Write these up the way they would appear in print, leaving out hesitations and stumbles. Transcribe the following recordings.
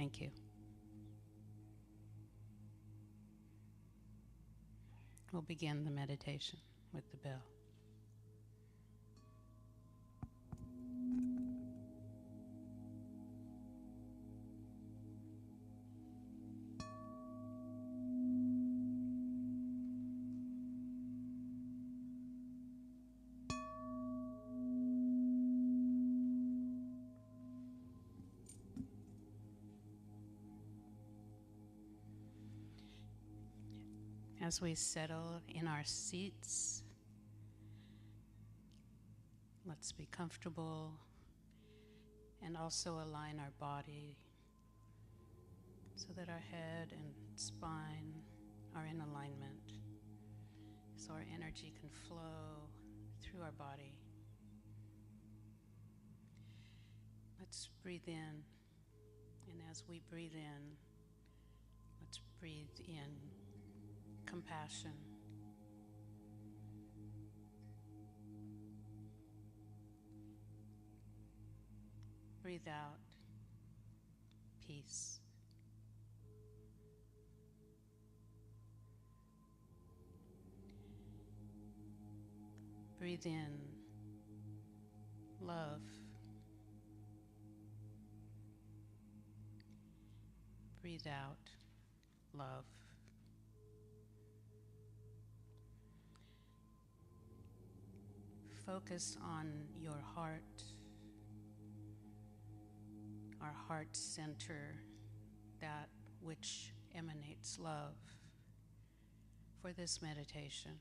Thank you. We'll begin the meditation with the bell. As we settle in our seats, let's be comfortable and also align our body so that our head and spine are in alignment, so our energy can flow through our body. Let's breathe in, and as we breathe in, let's breathe in compassion. Breathe out peace. Breathe in love. Breathe out love. Focus on your heart, our heart center, that which emanates love for this meditation.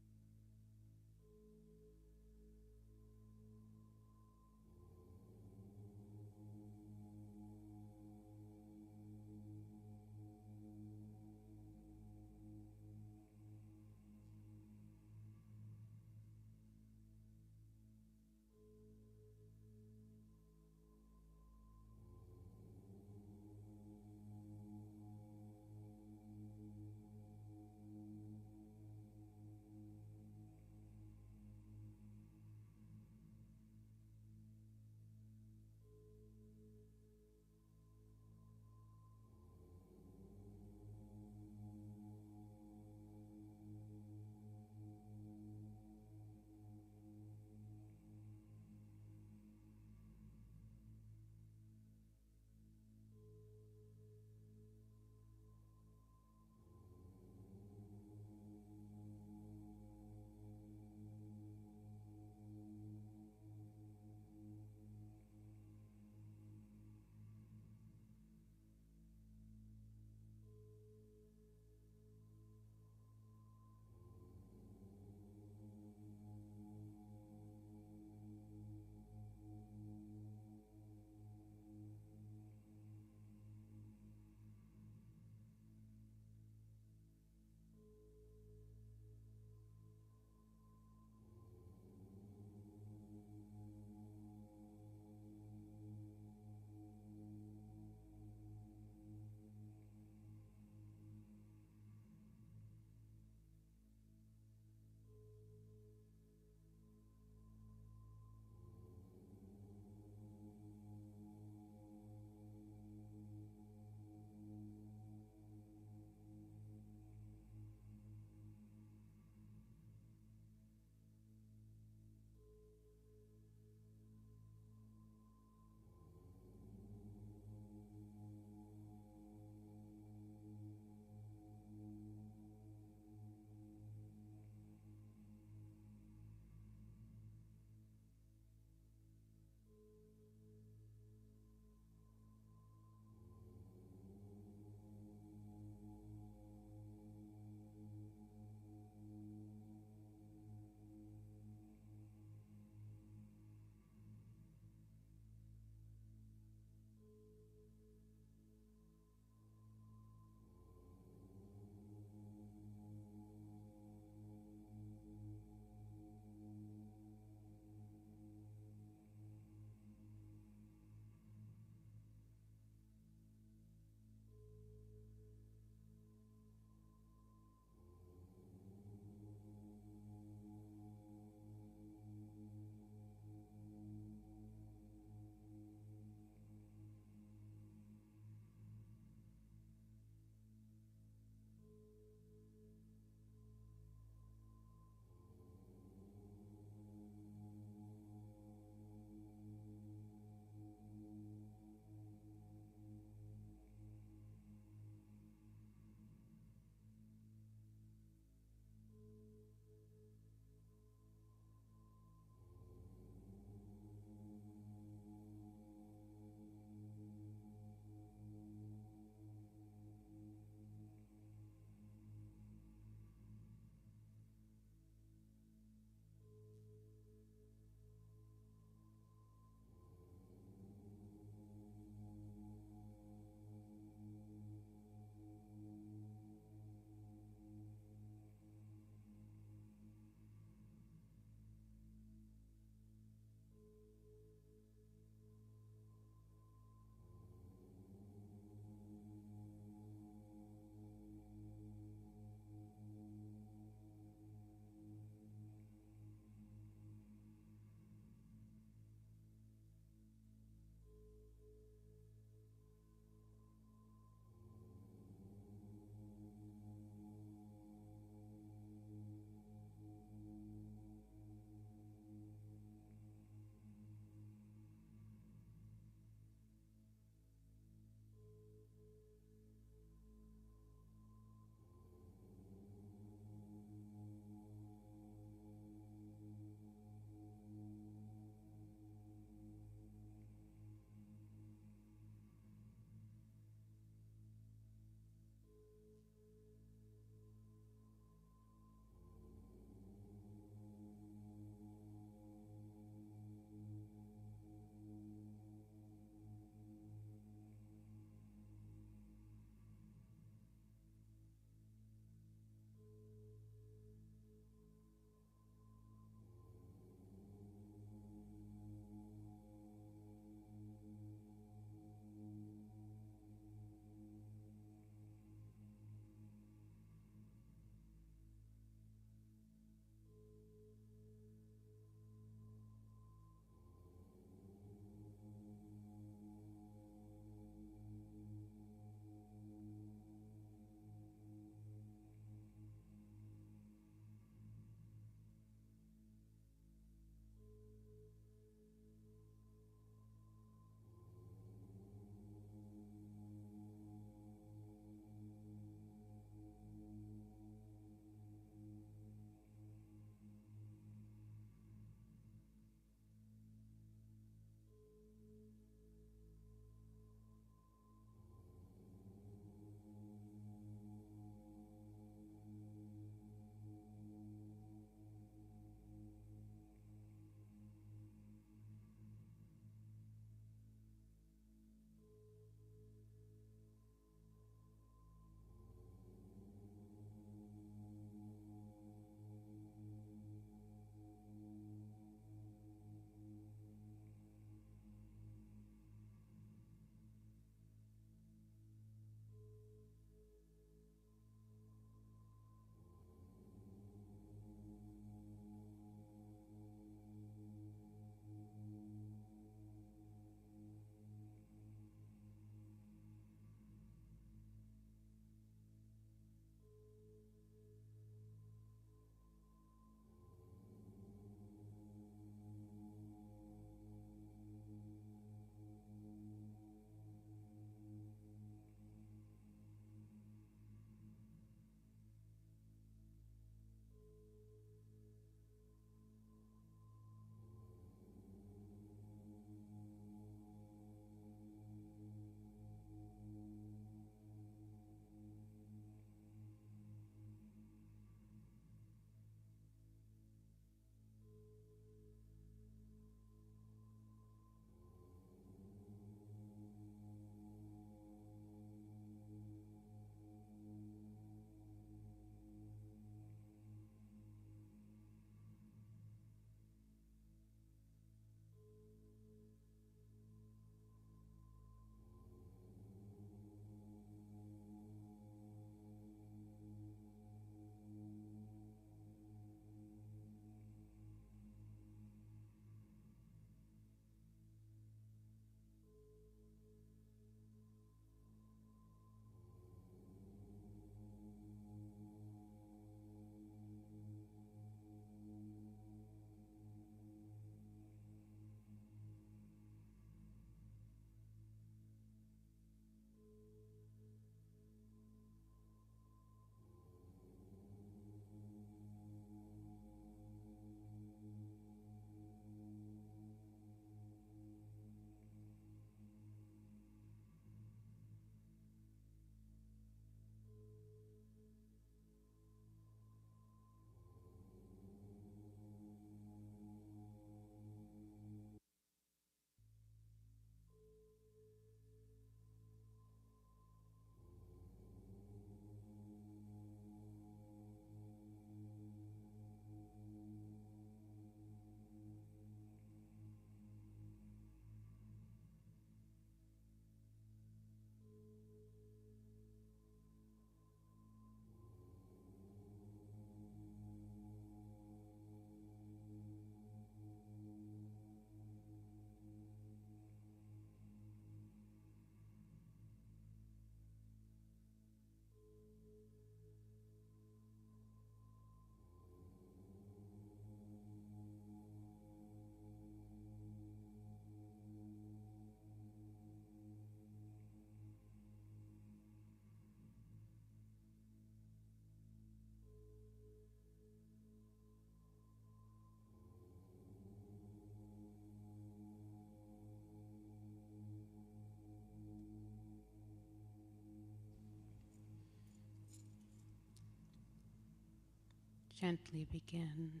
gently begin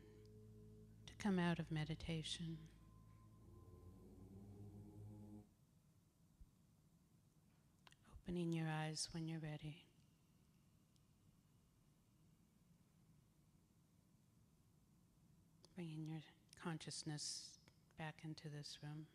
to come out of meditation. Opening your eyes when you're ready. Bringing your consciousness back into this room.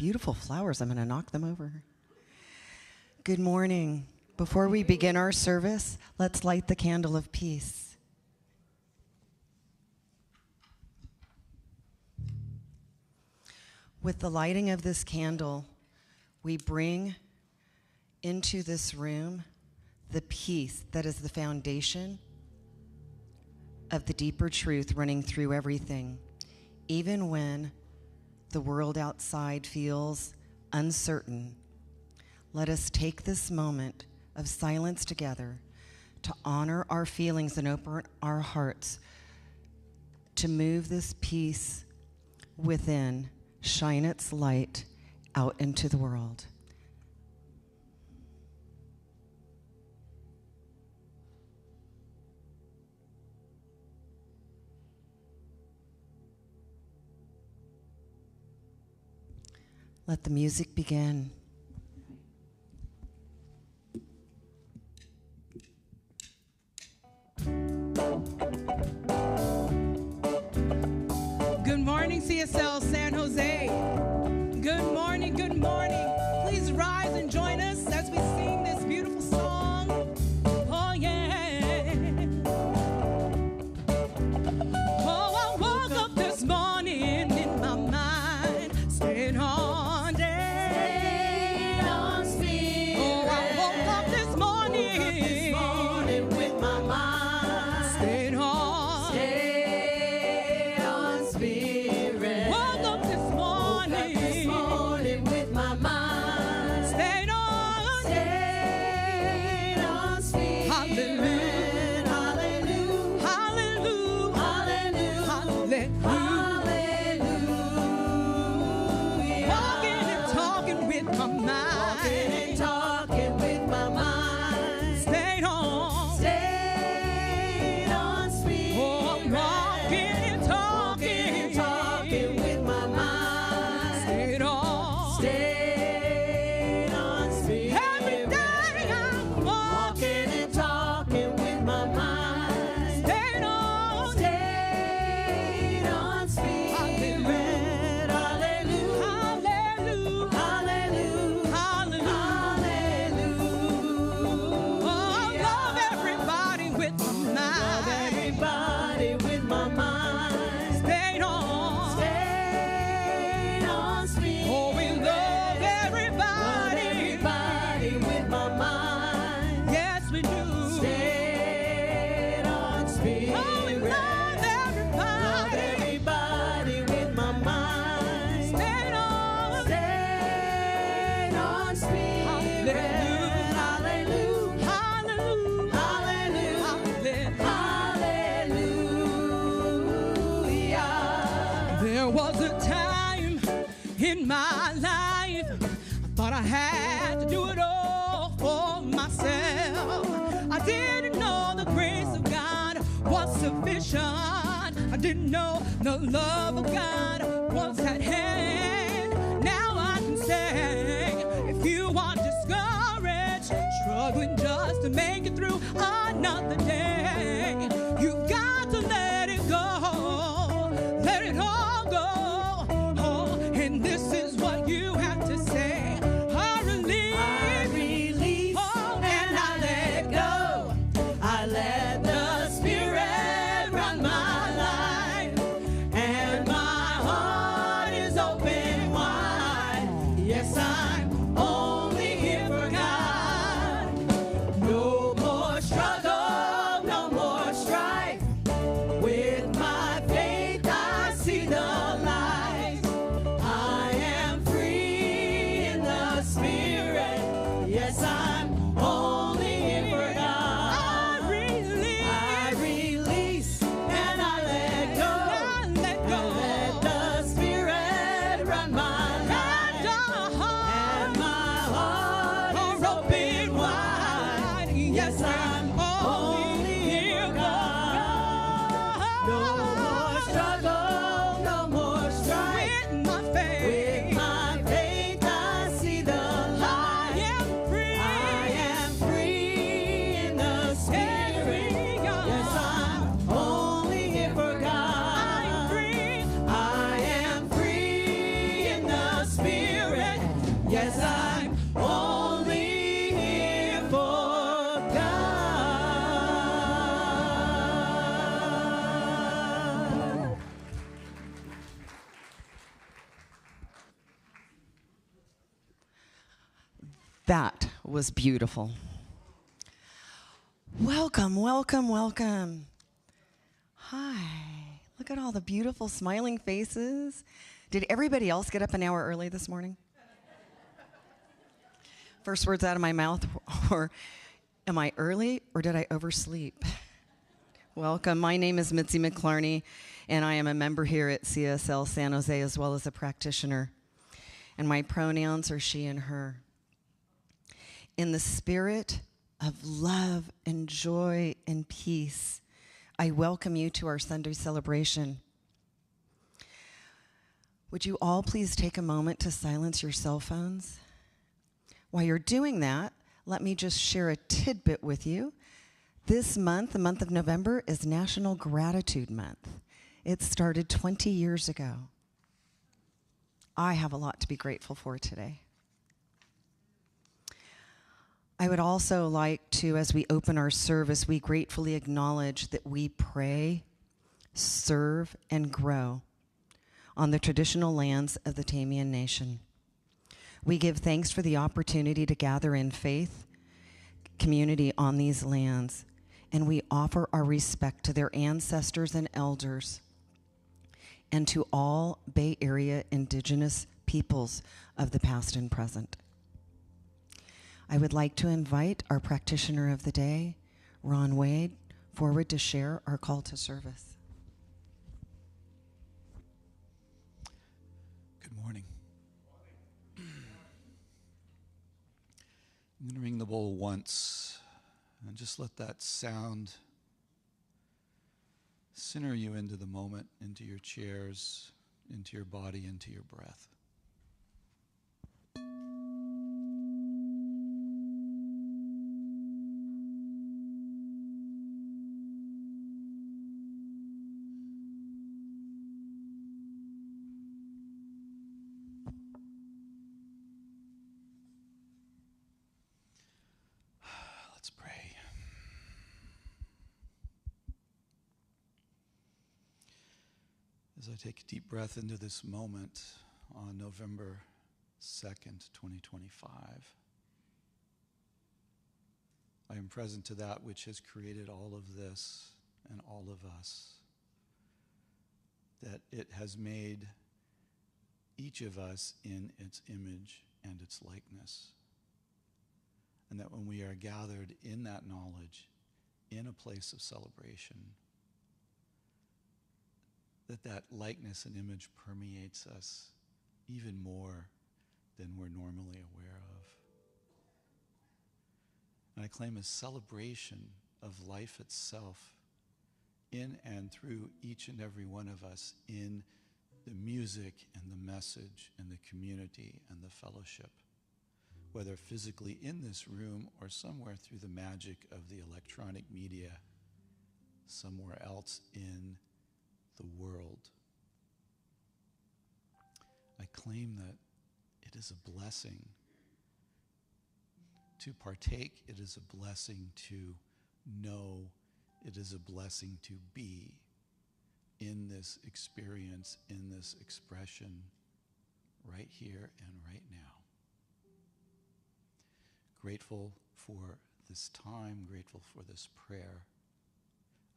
beautiful flowers. I'm going to knock them over. Good morning. Before we begin our service, let's light the candle of peace. With the lighting of this candle, we bring into this room the peace that is the foundation of the deeper truth running through everything, even when the world outside feels uncertain. Let us take this moment of silence together to honor our feelings and open our hearts to move this peace within, shine its light out into the world. Let the music begin. Good morning, CSL San Jose. Good morning, good morning. Please rise and join us as we sing this beautiful song. Oh, yeah. Oh, I woke up this morning in my mind, staying on. My life, I thought I had to do it all for myself. I didn't know the grace of God was sufficient. I didn't know the love of God was at hand. Now I can say, if you are discouraged, struggling just to make it through another day, you've got to let it go, let it all go. And this is what you have to say. I release, oh, and I let go. I let the Spirit run my life, and my heart is open wide. Yes, I'm only here for God. No more struggle, no more strife. With my faith, I see the light. Yes, I'm only here for God. I release, and I let go. Let the Spirit run my life, and my heart is open wide. Yes, I'm only here for God. No more struggle, no more strife. With my faith, I see the light. That was beautiful. Welcome, welcome, welcome. Hi. Look at all the beautiful smiling faces. Did everybody else get up an hour early this morning? First words out of my mouth, or am I early or did I oversleep? Welcome. My name is Mitsie McLarney, and I am a member here at CSL San Jose as well as a practitioner. And my pronouns are she and her. In the spirit of love and joy and peace, I welcome you to our Sunday celebration. Would you all please take a moment to silence your cell phones? While you're doing that, let me just share a tidbit with you. This month, the month of November, is National Gratitude Month. It started 20 years ago. I have a lot to be grateful for today. I would also like to, as we open our service, we gratefully acknowledge that we pray, serve, and grow on the traditional lands of the Tamian Nation. We give thanks for the opportunity to gather in faith, community on these lands, and we offer our respect to their ancestors and elders and to all Bay Area indigenous peoples of the past and present. I would like to invite our practitioner of the day, Ron Wade, forward to share our call to service. Good morning. I'm going to ring the bowl once and just let that sound center you into the moment, into your chairs, into your body, into your breath. Let's pray. As I take a deep breath into this moment on November 2nd, 2025, I am present to that which has created all of this and all of us, that it has made each of us in its image and its likeness, and that when we are gathered in that knowledge, in a place of celebration, that likeness and image permeates us even more than we're normally aware of. And I claim a celebration of life itself in and through each and every one of us in the music and the message and the community and the fellowship, whether physically in this room or somewhere through the magic of the electronic media, somewhere else in the world. I claim that it is a blessing to partake, it is a blessing to know, it is a blessing to be in this experience, in this expression, right here and right now. Grateful for this time, grateful for this prayer.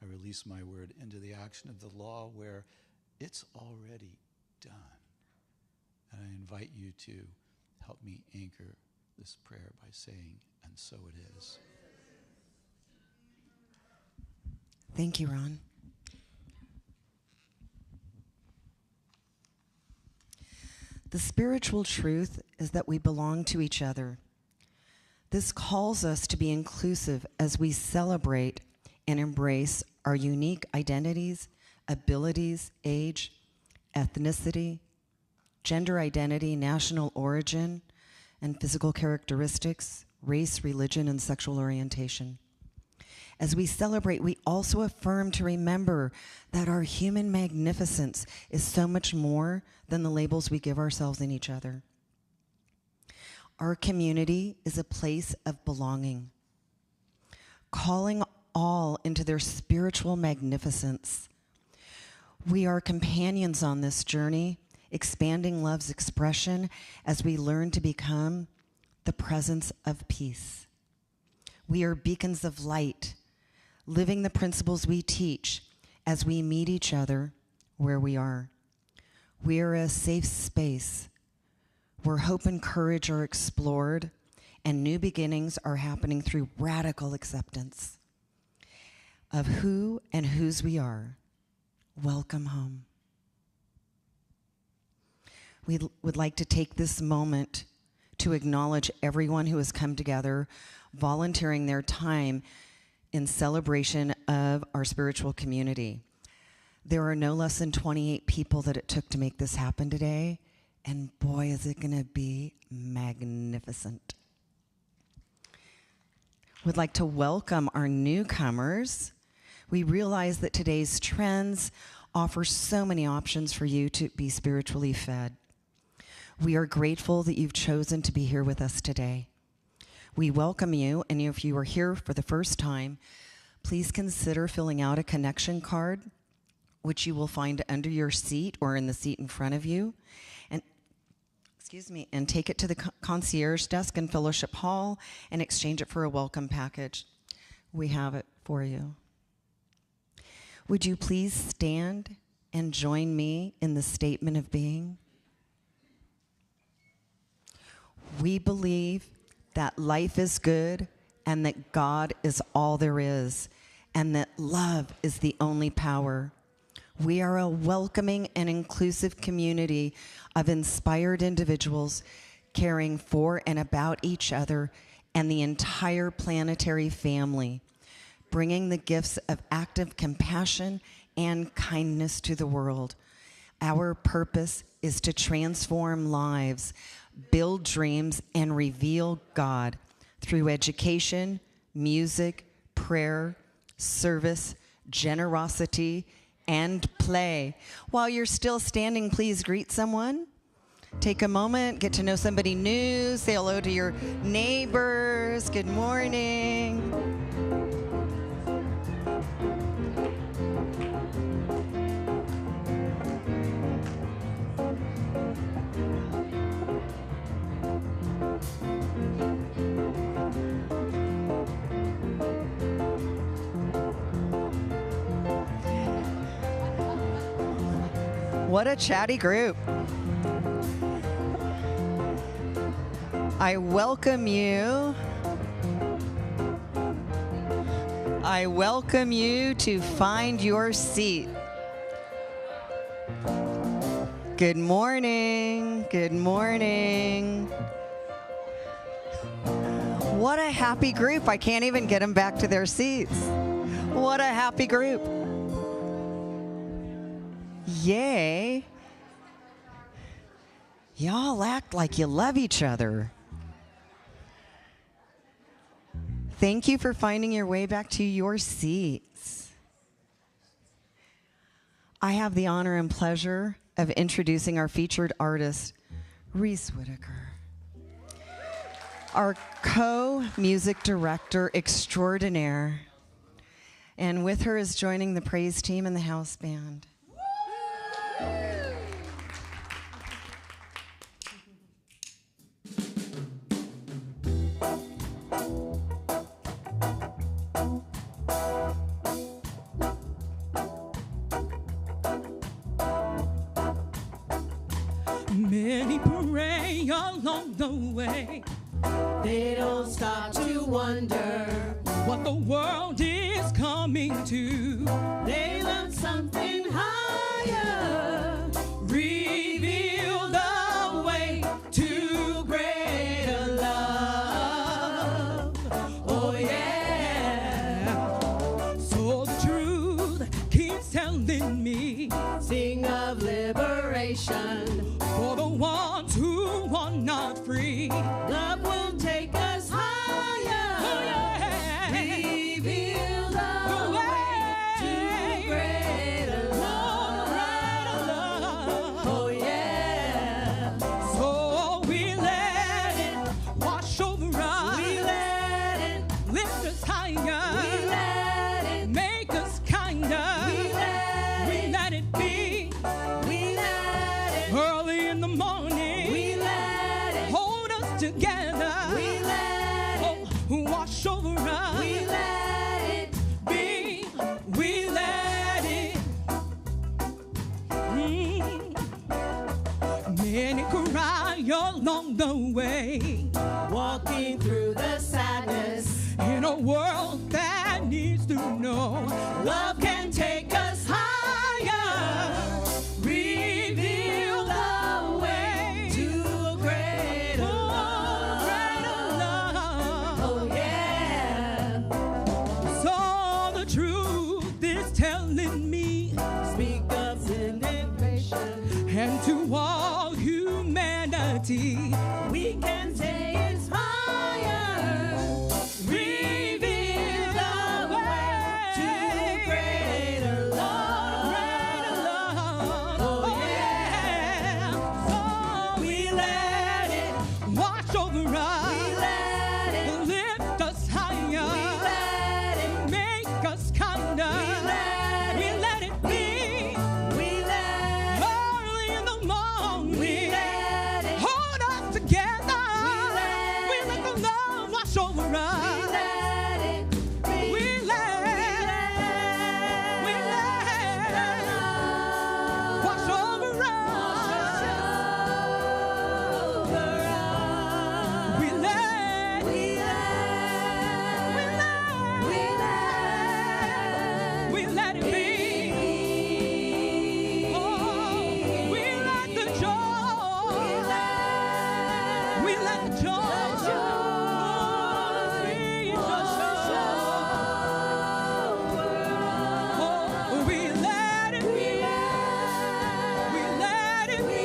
I release my word into the action of the law where it's already done. And I invite you to help me anchor this prayer by saying, and so it is. Thank you, Ron. The spiritual truth is that we belong to each other. This calls us to be inclusive as we celebrate and embrace our unique identities, abilities, age, ethnicity, gender identity, national origin, and physical characteristics, race, religion, and sexual orientation. As we celebrate, we also affirm to remember that our human magnificence is so much more than the labels we give ourselves and each other. Our community is a place of belonging, calling all into their spiritual magnificence. We are companions on this journey, expanding love's expression as we learn to become the presence of peace. We are beacons of light, living the principles we teach as we meet each other where we are. We are a safe space where hope and courage are explored and new beginnings are happening through radical acceptance of who and whose we are. Welcome home. We would like to take this moment to acknowledge everyone who has come together, volunteering their time in celebration of our spiritual community. There are no less than 28 people that it took to make this happen today, and boy, is it going to be magnificent. We'd like to welcome our newcomers. We realize that today's trends offer so many options for you to be spiritually fed. We are grateful that you've chosen to be here with us today. We welcome you, and if you are here for the first time, please consider filling out a connection card, which you will find under your seat or in the seat in front of you. And take it to the concierge desk in Fellowship Hall and exchange it for a welcome package. We have it for you. Would you please stand and join me in the statement of being? We believe that life is good and that God is all there is, and that love is the only power. We are a welcoming and inclusive community of inspired individuals caring for and about each other and the entire planetary family, bringing the gifts of active compassion and kindness to the world. Our purpose is to transform lives, build dreams, and reveal God through education, music, prayer, service, generosity, and play. While you're still standing, please greet someone. Take a moment, get to know somebody new, say hello to your neighbors. Good morning. What a chatty group. I welcome you. I welcome you to find your seat. Good morning. Good morning. What a happy group. I can't even get them back to their seats. What a happy group. Yay. Y'all act like you love each other. Thank you for finding your way back to your seats. I have the honor and pleasure of introducing our featured artist, Reece Whitaker, our co-music director extraordinaire. And with her is joining the praise team and the house band. Many pray along the way. They don't stop to wonder What the world is coming to. They learn something higher. Reveal the way to greater love. Oh yeah. So the truth keeps telling me. Sing of liberation. For the ones who are not free. Love will take us higher. Oh yeah. Reveal the way to greater love. Oh yeah. So we let it wash over us. We let it Lift us higher. We let it Make us kinder. We let it be. We let it Early in the morning. We let it Hold us together. We the way. Walking through the sadness In a world that needs to know love can take us higher. Reveal the way to a greater love. Oh yeah. So the truth is telling me, Speak of integration. and to all humanity, We can say it's higher. Reveal the way to greater love. Oh yeah. So We let it. wash over We us, let it. lift us higher, We let it. make us kinder. We let We it. let it be We let it. early in the morning. We let it. Hold us together. let We let the love wash over We us. let it. We let wash over us. We let we let it be. Oh, we let the joy. We let the joy. Oh, we let it be. We let it be.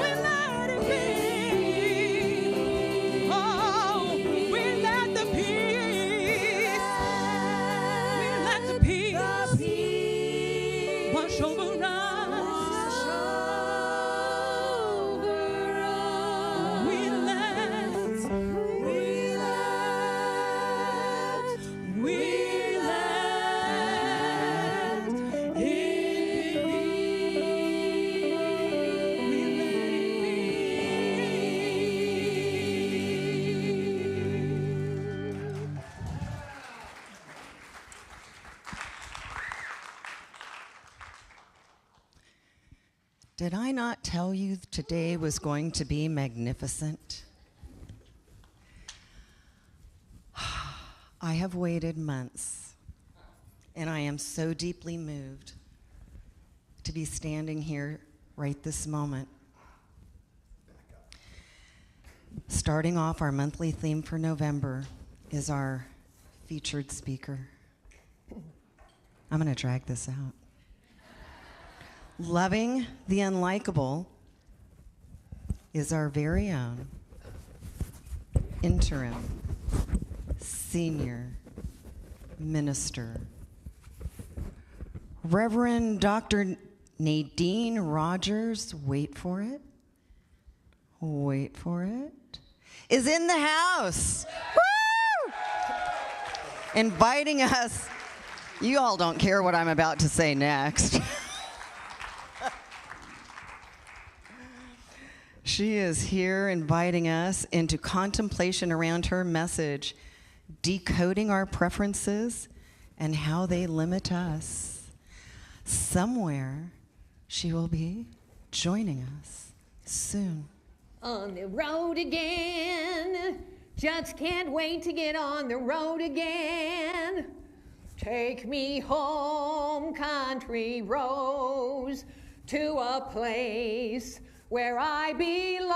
We let it be. Oh, we let the peace. We let the peace wash over us. We let it be. Did I not tell you today was going to be magnificent? I have waited months, and I am so deeply moved to be standing here right this moment. Starting off, our monthly theme for November is our featured speaker. I'm going to drag this out. Loving the unlikable is our very own interim senior minister, Reverend Dr. Nadene Rogers, wait for it, is in the house. Woo! Inviting us. You all don't care what I'm about to say next. She is here inviting us into contemplation around her message, decoding our preferences and how they limit us. Somewhere she will be joining us soon. On the road again, just can't wait to get on the road again. Take me home, country roads, to a place where I belong.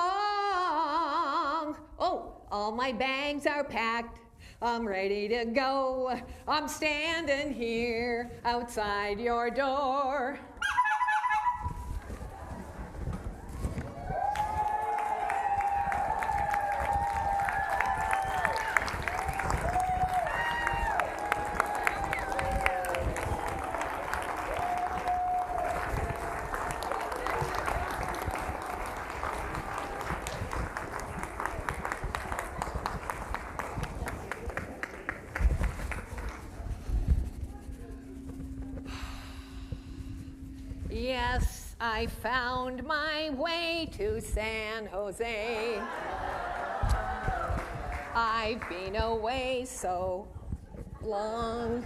Oh, all my bags are packed. I'm ready to go. I'm standing here outside your door. Yes, I found my way to San Jose. I've been away so long.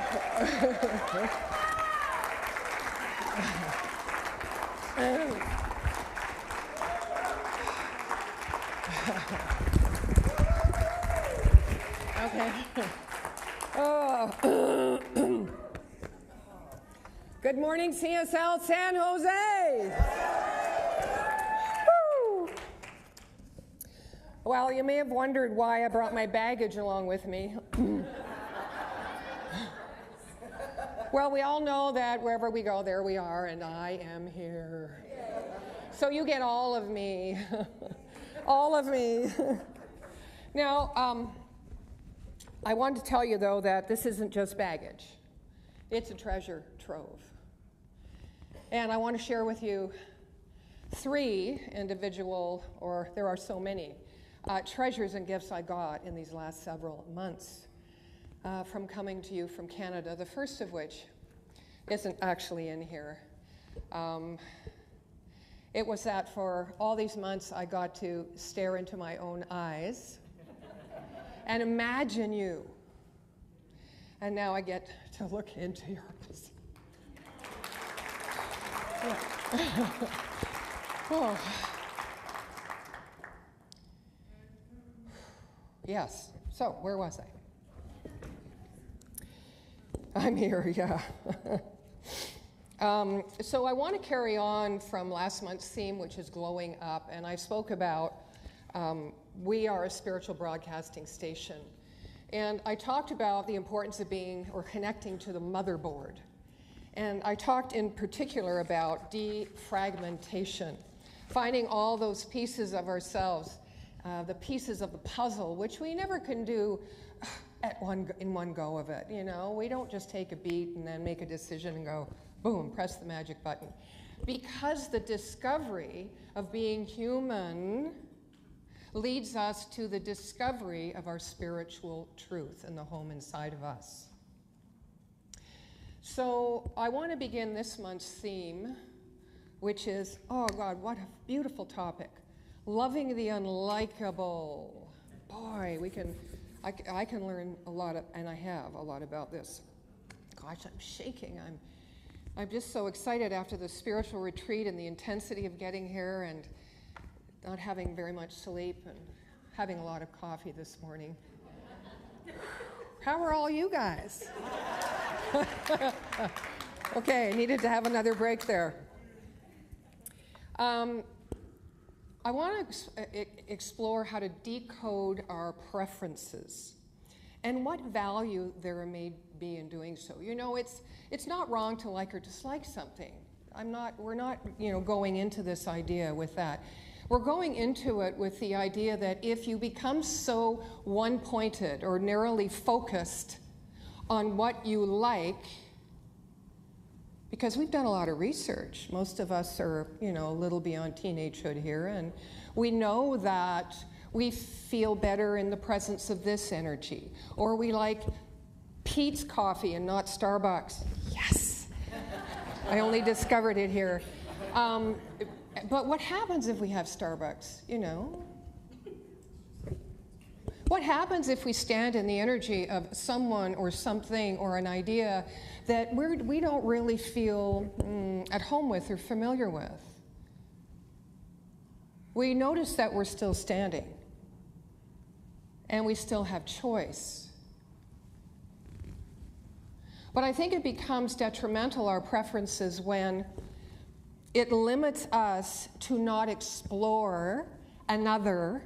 Okay. Oh. Good morning, CSL San Jose. Woo. Well, you may have wondered why I brought my baggage along with me. Well, we all know that wherever we go, there we are, and I am here. So you get all of me. All of me. Now, I wanted to tell you, though, that this isn't just baggage. It's a treasure trove. And I want to share with you 3 individual, or there are so many, treasures and gifts I got in these last several months from coming to you from Canada, the first of which isn't actually in here. It was that for all these months I got to stare into my own eyes and imagine you. And now I get to look into yours. Yeah. Oh. Yes. So, where was I? I'm here, yeah. So I want to carry on from last month's theme, which is glowing up, and I spoke about we are a spiritual broadcasting station. And I talked about the importance of being or connecting to the motherboard. And I talked in particular about defragmentation, finding all those pieces of ourselves, the pieces of the puzzle, which we never can do in one go of it. You know, we don't just take a beat and then make a decision and go, boom, press the magic button. Because the discovery of being human leads us to the discovery of our spiritual truth and the home inside of us. So I want to begin this month's theme, which is, oh God, what a beautiful topic. Loving the unlikable. Boy, I can learn a lot, and I have a lot about this. Gosh, I'm shaking. I'm just so excited after the spiritual retreat and the intensity of getting here and not having very much sleep and having a lot of coffee this morning. How are all you guys? Okay, I needed to have another break there. I want to explore how to decode our preferences and what value there may be in doing so. You know, it's not wrong to like or dislike something. We're not, going into this idea with that. We're going into it with the idea that if you become so one-pointed or narrowly focused on what you like, because we've done a lot of research. Most of us are, a little beyond teenagehood here, and we know that we feel better in the presence of this energy, or we like Pete's coffee and not Starbucks. Yes! I only discovered it here. But what happens if we have Starbucks, What happens if we stand in the energy of someone or something or an idea that we don't really feel at home with or familiar with? We notice that we're still standing and we still have choice. But I think it becomes detrimental, our preferences, when it limits us to not explore another,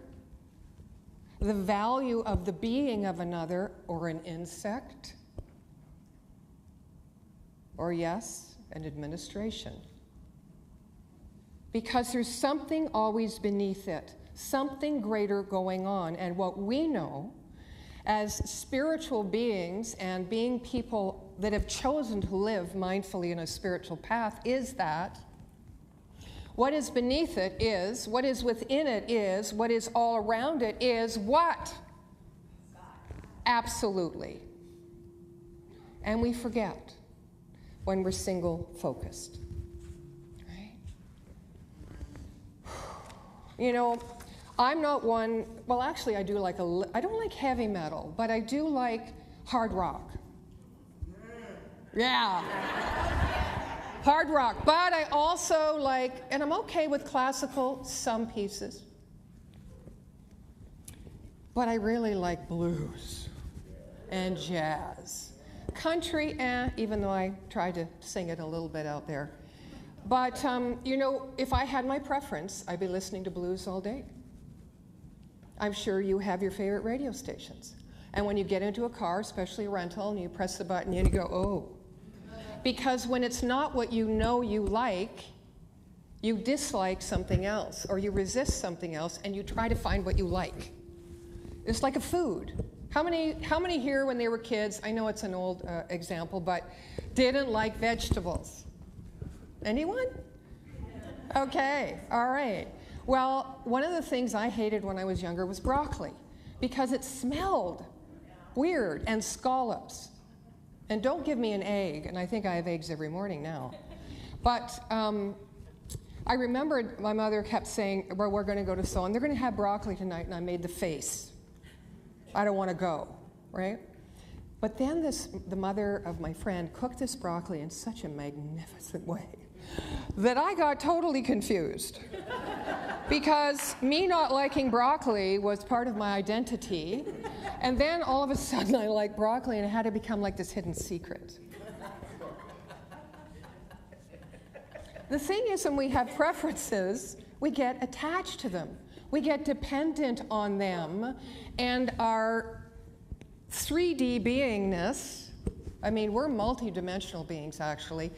the value of the being of another, or an insect, or yes, an administration. Because there's something always beneath it, something greater going on. And what we know as spiritual beings and being people that have chosen to live mindfully in a spiritual path is that what is beneath it is, what is within it is, what is all around it is what? Absolutely. And we forget when we're single-focused. Right? I'm not one, well, actually, I don't like heavy metal, but I do like hard rock. Yeah. Hard rock. But I also like, and I'm okay with classical, some pieces. But I really like blues and jazz. Country, even though I try to sing it a little bit out there. But, you know, if I had my preference, I'd be listening to blues all day. I'm sure you have your favorite radio stations. And when you get into a car, especially a rental, and you press the button and you go, oh. Because when it's not what you know you like, you dislike something else, or you resist something else, and you try to find what you like. It's like a food. How many here when they were kids, I know it's an old example, but didn't like vegetables? Anyone? Okay, all right. Well, one of the things I hated when I was younger was broccoli, because it smelled weird, and scallops. And don't give me an egg, and I think I have eggs every morning now. But I remembered my mother kept saying, well, we're going to go to so-and, they're going to have broccoli tonight, and I made the face. I don't want to go, right? But then the mother of my friend cooked this broccoli in such a magnificent way that I got totally confused. Because me not liking broccoli was part of my identity, and then all of a sudden I liked broccoli, and it had to become like this hidden secret. The thing is, when we have preferences, we get attached to them. We get dependent on them, and our 3D beingness, I mean, we're multi-dimensional beings, actually,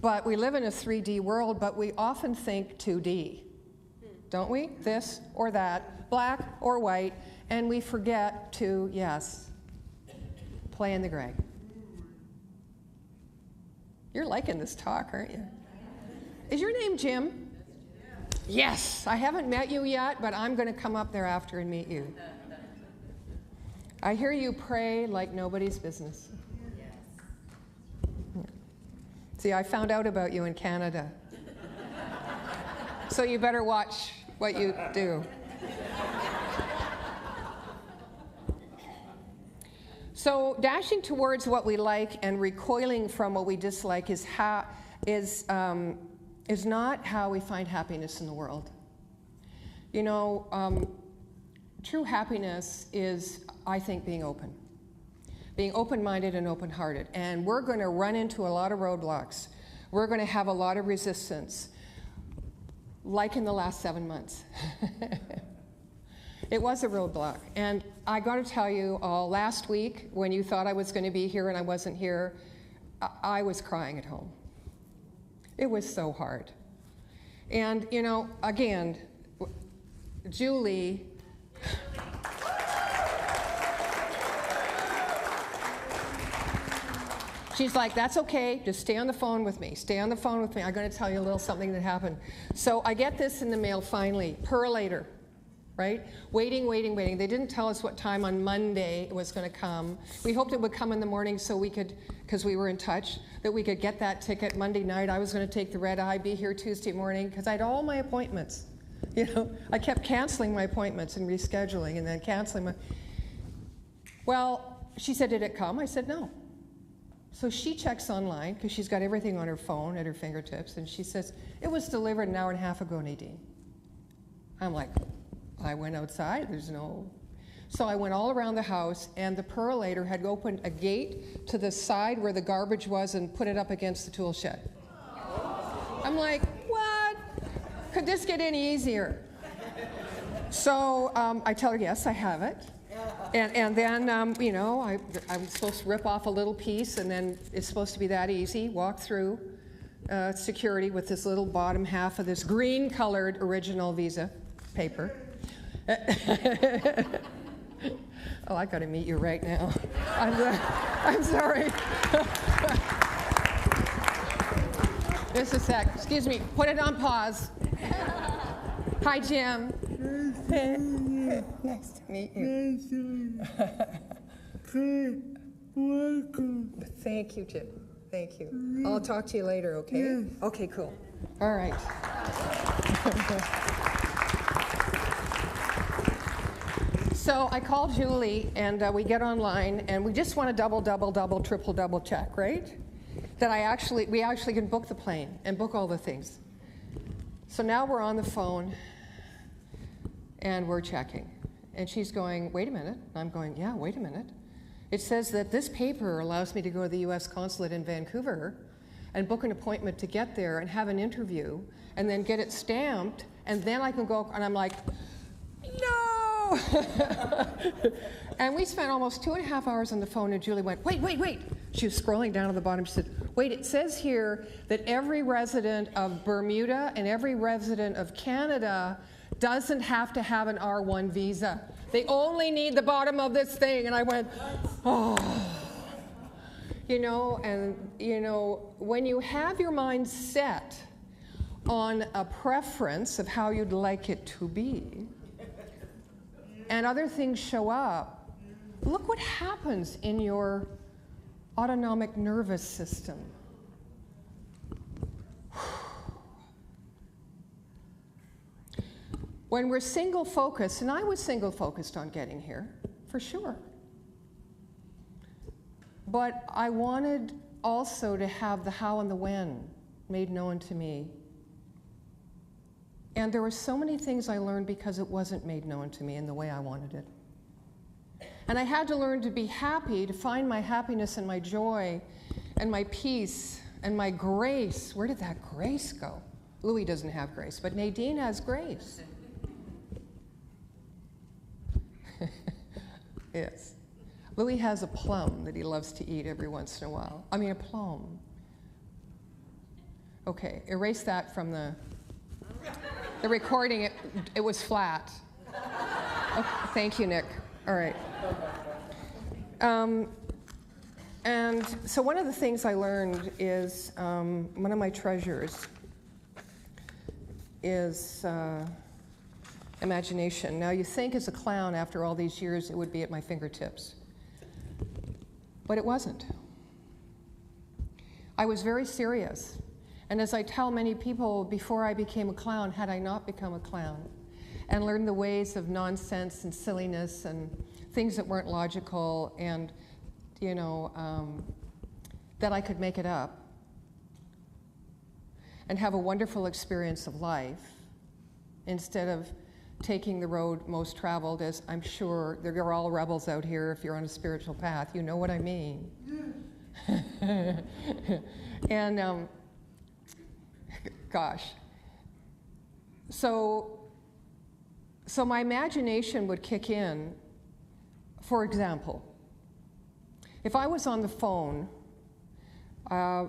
but we live in a 3D world, but we often think 2D, don't we? This or that, black or white, and we forget to, yes, play in the gray. You're liking this talk, aren't you? Is your name Jim? Yes, I haven't met you yet, but I'm going to come up there after and meet you. I hear you pray like nobody's business. See, I found out about you in Canada. So you better watch what you do. So dashing towards what we like and recoiling from what we dislike is not how we find happiness in the world. You know, true happiness is, I think, being open-minded and open-hearted. And we're going to run into a lot of roadblocks. We're going to have a lot of resistance, like in the last 7 months. It was a roadblock. And I got to tell you all, last week, when you thought I was going to be here and I wasn't here, I was crying at home. It was so hard. And, you know, again, Julie, she's like, that's okay, just stay on the phone with me. Stay on the phone with me. I'm going to tell you a little something that happened. So I get this in the mail finally, perlator, right? Waiting. They didn't tell us what time on Monday it was going to come. We hoped it would come in the morning so we could, because we were in touch, that we could get that ticket Monday night. I was going to take the red eye, be here Tuesday morning, because I had all my appointments. You know, I kept canceling my appointments and rescheduling and then canceling my... Well, she said, did it come? I said, no. So she checks online, because she's got everything on her phone at her fingertips, and she says, it was delivered an hour and a half ago, Nadene. I'm like, I went outside, there's no... So I went all around the house, and the perlator had opened a gate to the side where the garbage was and put it up against the tool shed. I'm like, what? Could this get any easier? So I tell her, yes, I have it. And then, you know, I'm supposed to rip off a little piece, and then it's supposed to be that easy. Walk through security with this little bottom half of this green-colored original Visa paper. Oh, I got to meet you right now. I'm sorry. Just a sec. Excuse me. Put it on pause. Hi, Jim. Nice to meet you. Welcome. Thank you, Jim. Thank you. I'll talk to you later, okay? Okay, cool. All right. So I call Julie, and we get online, and we just want to double, triple check, right? that we actually can book the plane and book all the things. So now we're on the phone and we're checking. And she's going, wait a minute. And I'm going, yeah, wait a minute. It says that this paper allows me to go to the US consulate in Vancouver and book an appointment to get there and have an interview and then get it stamped, and then I can go, and I'm like, no! And we spent almost 2.5 hours on the phone, and Julie went, wait, wait, wait. She was scrolling down to the bottom. She said, wait, it says here that every resident of Bermuda and every resident of Canada doesn't have to have an R1 visa. They only need the bottom of this thing. And I went, oh. You know, and, you know, when you have your mind set on a preference of how you'd like it to be, and other things show up, look what happens in your autonomic nervous system. When we're single focused, and I was single focused on getting here, for sure. But I wanted also to have the how and the when made known to me. And there were so many things I learned because it wasn't made known to me in the way I wanted it. And I had to learn to be happy, to find my happiness and my joy and my peace and my grace. Where did that grace go? Louis doesn't have grace, but Nadene has grace. Yes. Louis has a plum that he loves to eat every once in a while. I mean, a plum. Okay, erase that from the recording. It was flat. Okay, thank you, Nick. All right. And so one of the things I learned is, one of my treasures is imagination. Now, you think as a clown, after all these years, it would be at my fingertips. But it wasn't. I was very serious. And as I tell many people, before I became a clown, had I not become a clown and learned the ways of nonsense and silliness and things that weren't logical, and, you know, that I could make it up and have a wonderful experience of life instead of taking the road most traveled, as I'm sure they're all rebels out here. If you're on a spiritual path, you know what I mean. And gosh, so my imagination would kick in. For example, if I was on the phone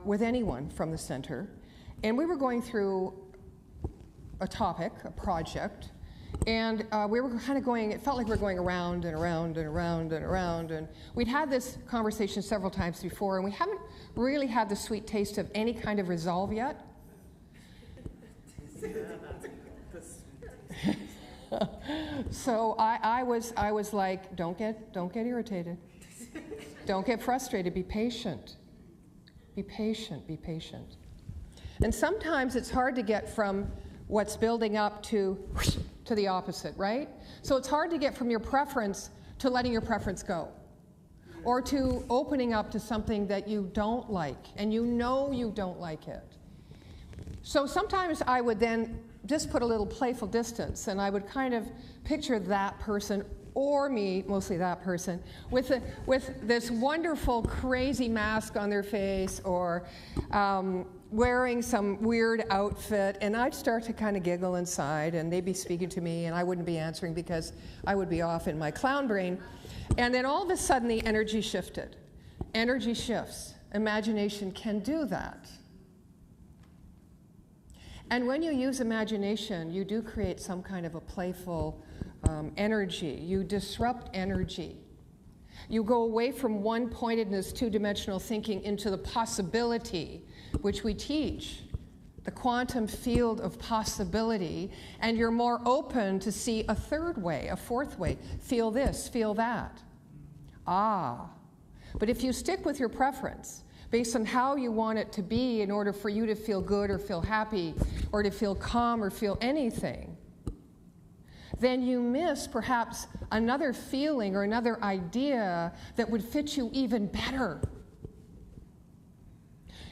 with anyone from the center, and we were going through a topic, a project, and we were kind of going, it felt like we were going around and around and around and around, and we'd had this conversation several times before, and we haven't really had the sweet taste of any kind of resolve yet. So I was like, don't get irritated. Don't get frustrated, be patient. Be patient, be patient. And sometimes it's hard to get from what's building up to the opposite, right? So it's hard to get from your preference to letting your preference go, or to opening up to something that you don't like, and you know you don't like it. So sometimes I would then just put a little playful distance, and I would kind of picture that person, or me, mostly that person, with this wonderful, crazy mask on their face, or wearing some weird outfit, and I'd start to kind of giggle inside, and they'd be speaking to me, and I wouldn't be answering because I would be off in my clown brain. And then all of a sudden, the energy shifted. Energy shifts. Imagination can do that. And when you use imagination, you do create some kind of a playful energy. You disrupt energy. You go away from one-pointedness, two-dimensional thinking into the possibility, which we teach, the quantum field of possibility, and you're more open to see a third way, a fourth way. Feel this, feel that. Ah. But if you stick with your preference, based on how you want it to be in order for you to feel good or feel happy or to feel calm or feel anything, then you miss perhaps another feeling or another idea that would fit you even better.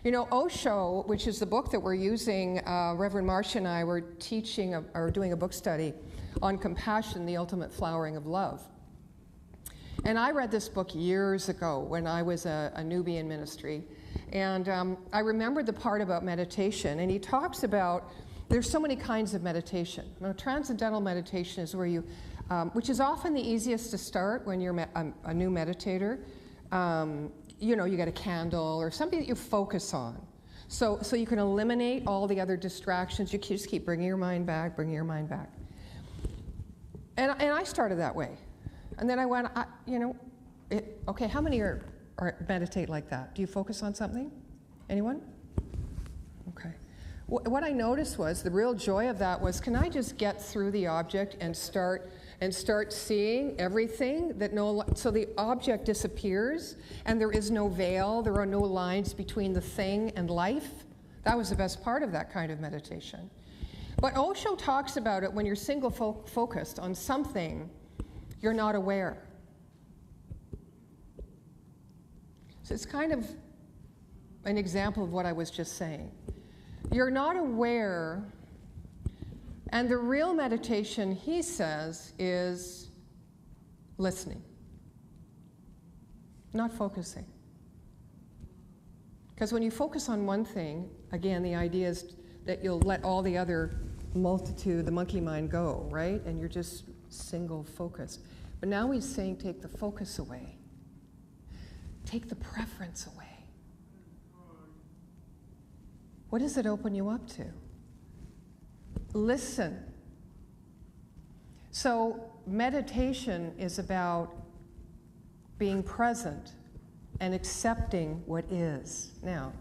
You know, Osho, which is the book that we're using, Reverend Marcia and I were teaching or doing a book study on compassion, the ultimate flowering of love. And I read this book years ago when I was a newbie in ministry. And I remembered the part about meditation. And he talks about, there's so many kinds of meditation. Now, transcendental meditation is where you, which is often the easiest to start when you're a new meditator. You know, you get a candle or something that you focus on. So you can eliminate all the other distractions. You just keep bringing your mind back, bringing your mind back. And I started that way. And then I went, okay, how many are meditate like that? Do you focus on something? Anyone? Okay. What I noticed was the real joy of that was, can I just get through the object and start seeing everything so the object disappears and there is no veil, there are no lines between the thing and life. That was the best part of that kind of meditation. But Osho talks about it when you're single focused on something, you're not aware. So it's kind of an example of what I was just saying. You're not aware, and the real meditation, he says, is listening, not focusing. Because when you focus on one thing, again, the idea is that you'll let all the other multitude, the monkey mind, go, right? And you're just single focused. But now he's saying take the focus away. Take the preference away. What does it open you up to? Listen. So meditation is about being present and accepting what is. Now,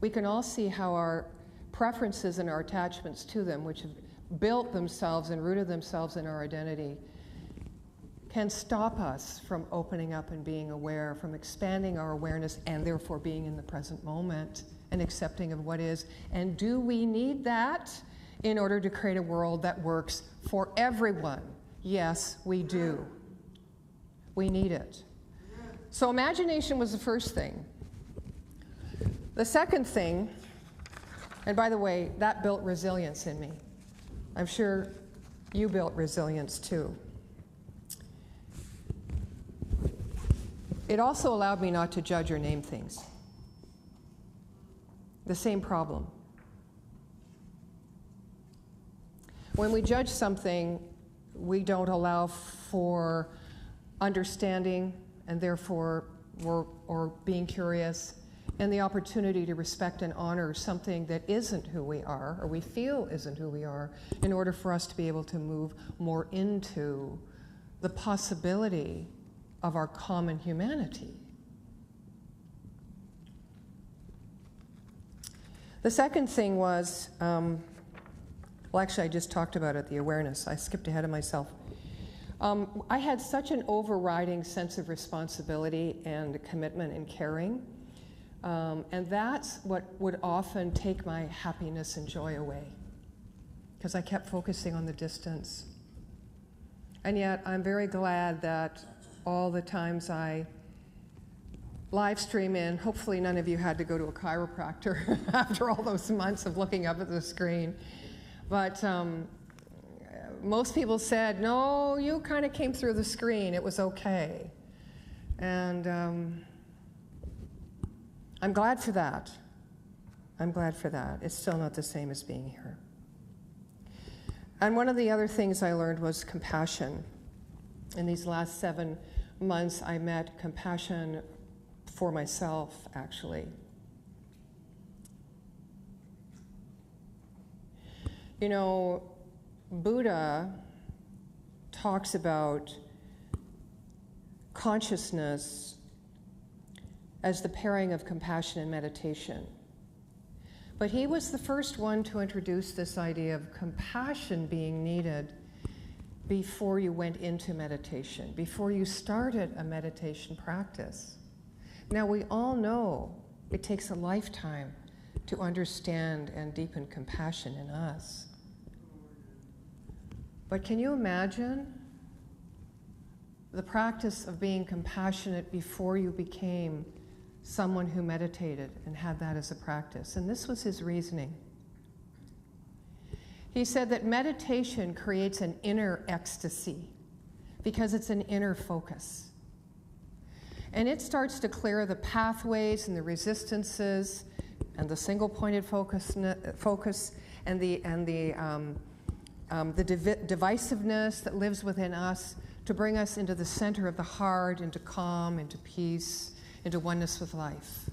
we can all see how our preferences and our attachments to them, which have built themselves and rooted themselves in our identity, can stop us from opening up and being aware, from expanding our awareness and therefore being in the present moment and accepting of what is. And do we need that in order to create a world that works for everyone? Yes, we do. We need it. So imagination was the first thing. The second thing, and by the way, that built resilience in me. I'm sure you built resilience too. It also allowed me not to judge or name things. The same problem. When we judge something, we don't allow for understanding and therefore or being curious and the opportunity to respect and honor something that isn't who we are or we feel isn't who we are in order for us to be able to move more into the possibility of our common humanity. The second thing was, well, actually I just talked about it, the awareness. I skipped ahead of myself. I had such an overriding sense of responsibility and commitment and caring, and that's what would often take my happiness and joy away, because I kept focusing on the distance. And yet I'm very glad that all the times I live stream in, hopefully none of you had to go to a chiropractor after all those months of looking up at the screen. But most people said, no, you kind of came through the screen, it was okay. And I'm glad for that. I'm glad for that. It's still not the same as being here. And one of the other things I learned was compassion. In these last 7 months, I met compassion for myself, actually. You know, Buddha talks about consciousness as the pairing of compassion and meditation. But he was the first one to introduce this idea of compassion being needed before you went into meditation, before you started a meditation practice. Now, we all know it takes a lifetime to understand and deepen compassion in us. But can you imagine the practice of being compassionate before you became someone who meditated and had that as a practice, and this was his reasoning. He said that meditation creates an inner ecstasy because it's an inner focus. And it starts to clear the pathways and the resistances and the single-pointed focus and the divisiveness that lives within us to bring us into the center of the heart, into calm, into peace, into oneness with life.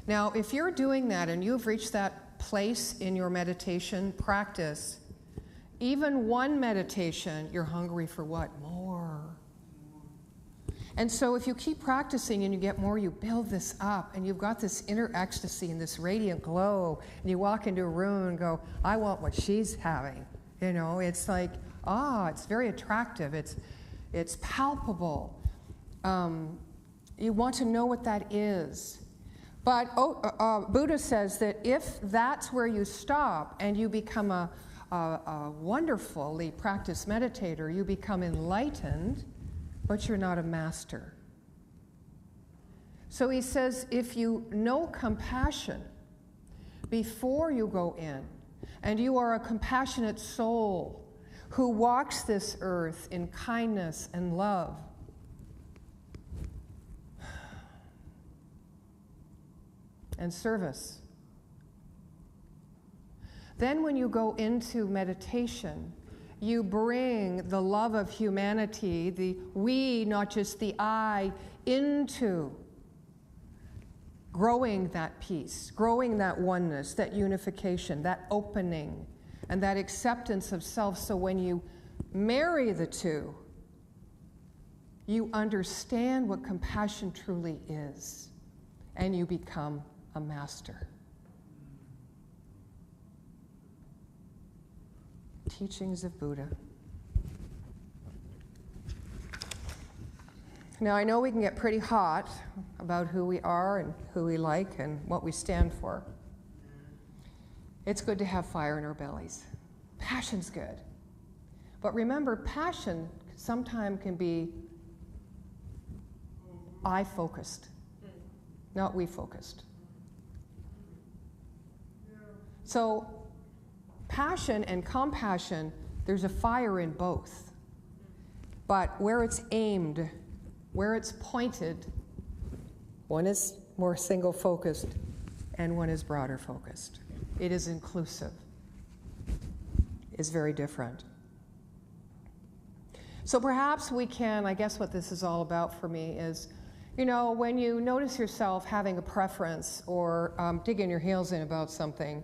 Now, if you're doing that and you've reached that place in your meditation practice, even one meditation, you're hungry for what? More. And so if you keep practicing and you get more, you build this up, and you've got this inner ecstasy and this radiant glow, and you walk into a room and go, I want what she's having. You know, it's like, it's very attractive. It's palpable. You want to know what that is. But Buddha says that if that's where you stop and you become a wonderfully practiced meditator, you become enlightened, but you're not a master. So he says, if you know compassion before you go in, and you are a compassionate soul who walks this earth in kindness and love, and service, then when you go into meditation, you bring the love of humanity, the we, not just the I, into growing that peace, growing that oneness, that unification, that opening, and that acceptance of self. So when you marry the two, you understand what compassion truly is, and you become a master. Teachings of Buddha. Now, I know we can get pretty hot about who we are and who we like and what we stand for. It's good to have fire in our bellies. Passion's good. But remember, passion sometimes can be I-focused, not we-focused. So, passion and compassion, there's a fire in both. But where it's aimed, where it's pointed, one is more single-focused and one is broader focused. It is inclusive. It's very different. So perhaps we can, I guess what this is all about for me is, you know, when you notice yourself having a preference or digging your heels in about something,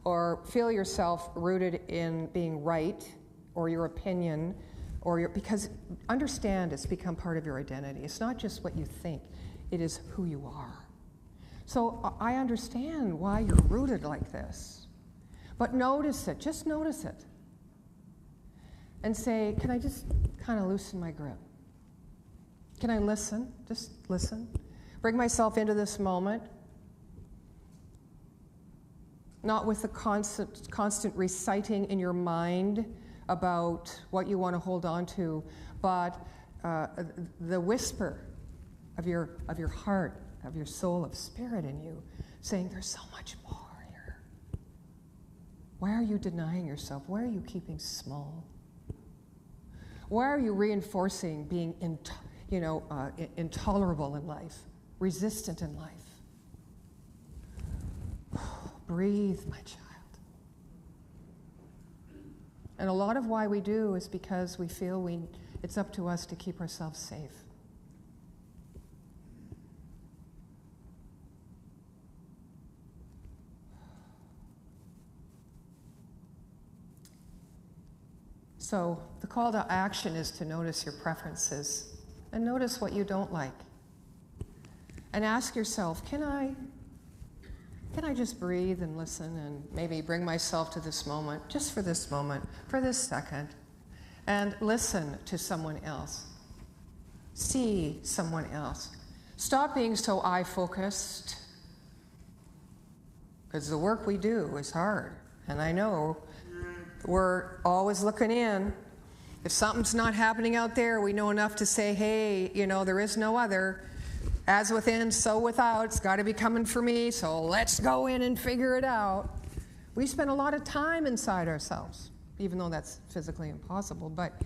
or feel yourself rooted in being right, or your opinion, or because understand it's become part of your identity. It's not just what you think, it is who you are. So I understand why you're rooted like this. But notice it, just notice it. And say, can I just kind of loosen my grip? Can I listen? Just listen. Bring myself into this moment. Not with the constant reciting in your mind about what you want to hold on to, but the whisper of your heart, of your soul, of spirit in you, saying there's so much more here. Why are you denying yourself? Why are you keeping small? Why are you reinforcing being intolerable in life, resistant in life? Breathe, my child. And a lot of why we do is because we feel it's up to us to keep ourselves safe. So the call to action is to notice your preferences and notice what you don't like. And ask yourself, can I just breathe and listen and maybe bring myself to this moment, just for this moment, for this second, and listen to someone else. See someone else. Stop being so I-focused, because the work we do is hard. And I know we're always looking in. If something's not happening out there, we know enough to say, hey, there is no other. As within, so without. It's got to be coming for me, so let's go in and figure it out. We spend a lot of time inside ourselves, even though that's physically impossible. But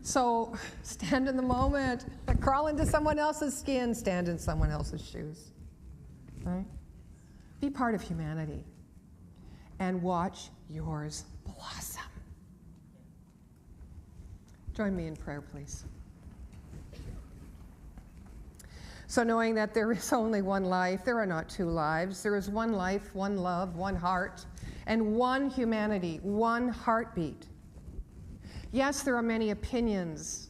so stand in the moment, crawl into someone else's skin, stand in someone else's shoes. Right? Be part of humanity and watch yours blossom. Join me in prayer, please. So knowing that there is only one life, there are not two lives. There is one life, one love, one heart, and one humanity, one heartbeat. Yes, there are many opinions,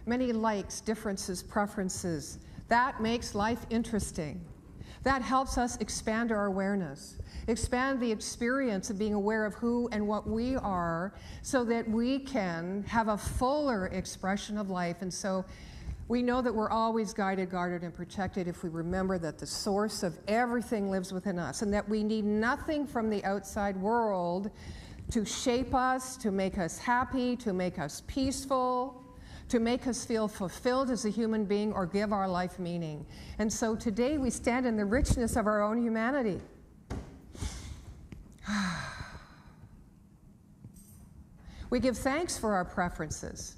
many likes, differences, preferences. That makes life interesting. That helps us expand our awareness, expand the experience of being aware of who and what we are so that we can have a fuller expression of life. And so we know that we're always guided, guarded, and protected if we remember that the source of everything lives within us and that we need nothing from the outside world to shape us, to make us happy, to make us peaceful, to make us feel fulfilled as a human being or give our life meaning. And so today we stand in the richness of our own humanity. We give thanks for our preferences.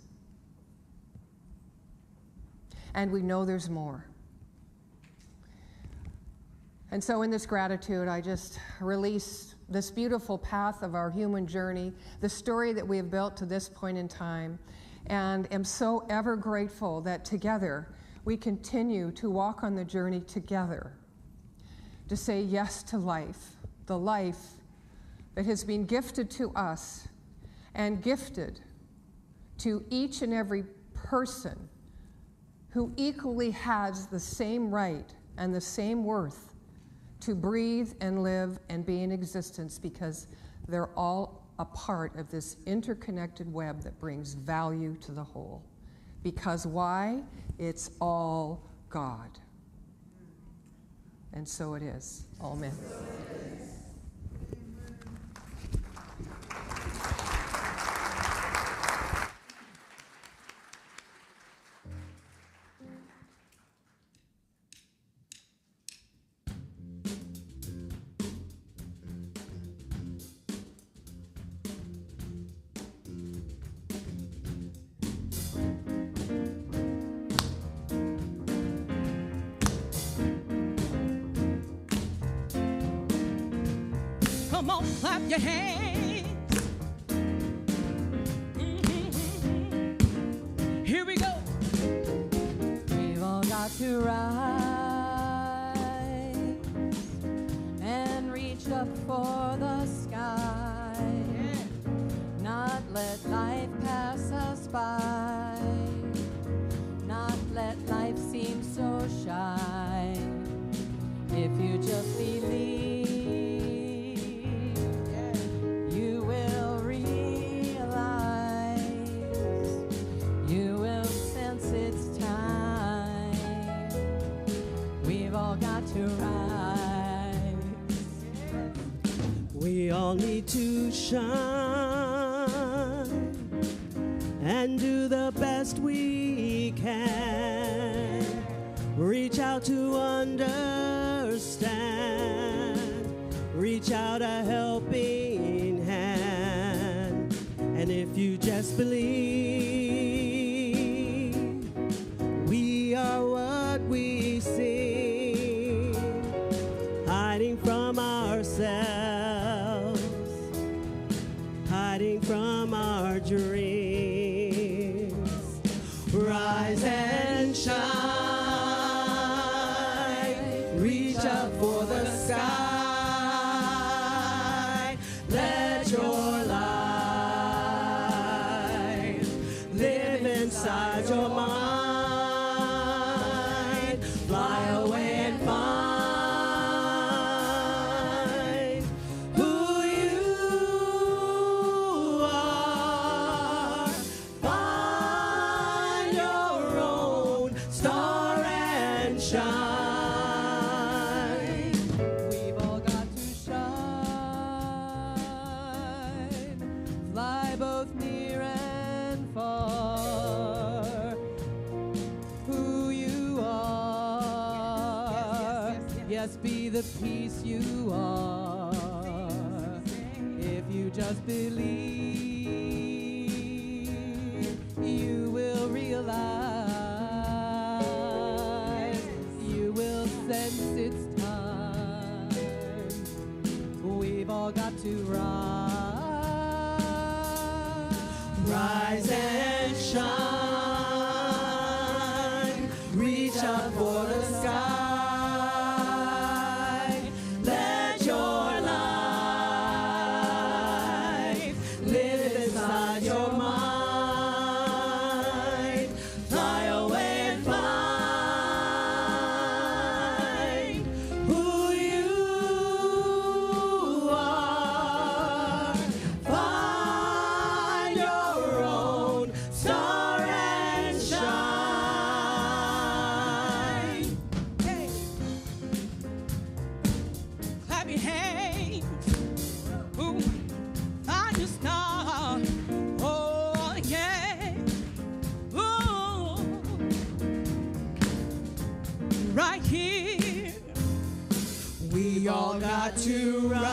And we know there's more. And so in this gratitude, I just release this beautiful path of our human journey, the story that we have built to this point in time, and am so ever grateful that together we continue to walk on the journey together, to say yes to life, the life that has been gifted to us and gifted to each and every person who equally has the same right and the same worth to breathe and live and be in existence, because they're all a part of this interconnected web that brings value to the whole. Because why? It's all God. And so it is. Amen. Come on, clap your hands. Mm-hmm. Here we go. We've all got to rise and reach up for the sky. Not let life pass us by. Not let life seem so shy. If you just believe, to rise. We all need to shine and do the best we can. Reach out to understand. Reach out a helping hand. And if you just believe, we are what we see. Hiding from ourselves, hiding from our dreams. Rise and shine, reach up for the sky. Let your light live inside your mind. Fly away and find who you are. just be the peace you are. If you just believe, you will realize, you will sense it's time. We've all got to rise and shine, reach up for the sky, let your life live inside your mind, fly away and find who you are, find your own star and shine. Hey. Clap your hands. Ooh, find your star. Oh, yeah. Ooh. Right here, we all got to rise.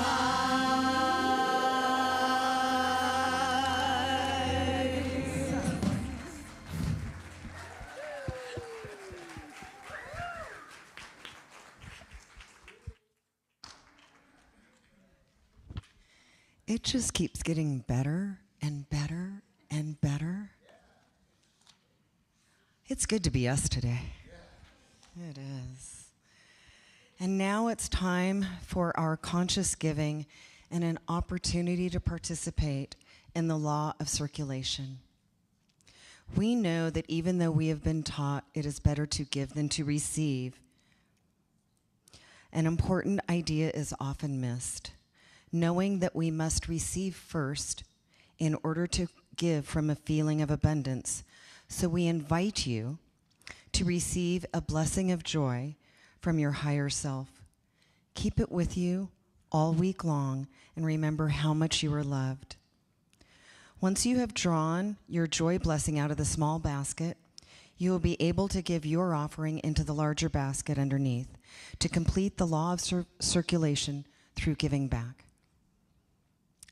It just keeps getting better and better and better. It's good to be us today. It is. And now it's time for our conscious giving and an opportunity to participate in the law of circulation. We know that even though we have been taught it is better to give than to receive, an important idea is often missed. Knowing that we must receive first in order to give from a feeling of abundance. So we invite you to receive a blessing of joy from your higher self. Keep it with you all week long and remember how much you are loved. Once you have drawn your joy blessing out of the small basket, you will be able to give your offering into the larger basket underneath to complete the law of circulation through giving back.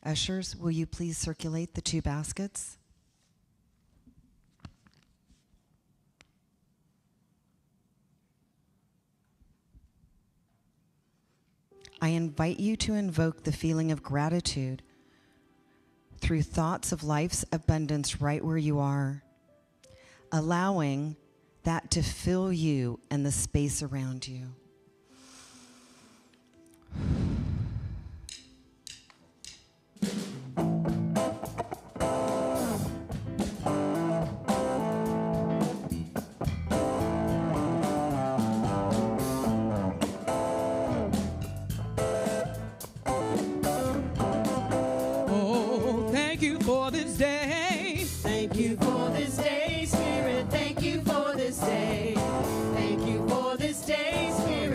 Ushers, will you please circulate the two baskets? I invite you to invoke the feeling of gratitude through thoughts of life's abundance right where you are, allowing that to fill you and the space around you. For this day, thank you for this day, Spirit. Thank you for this day. Thank you for this day, Spirit.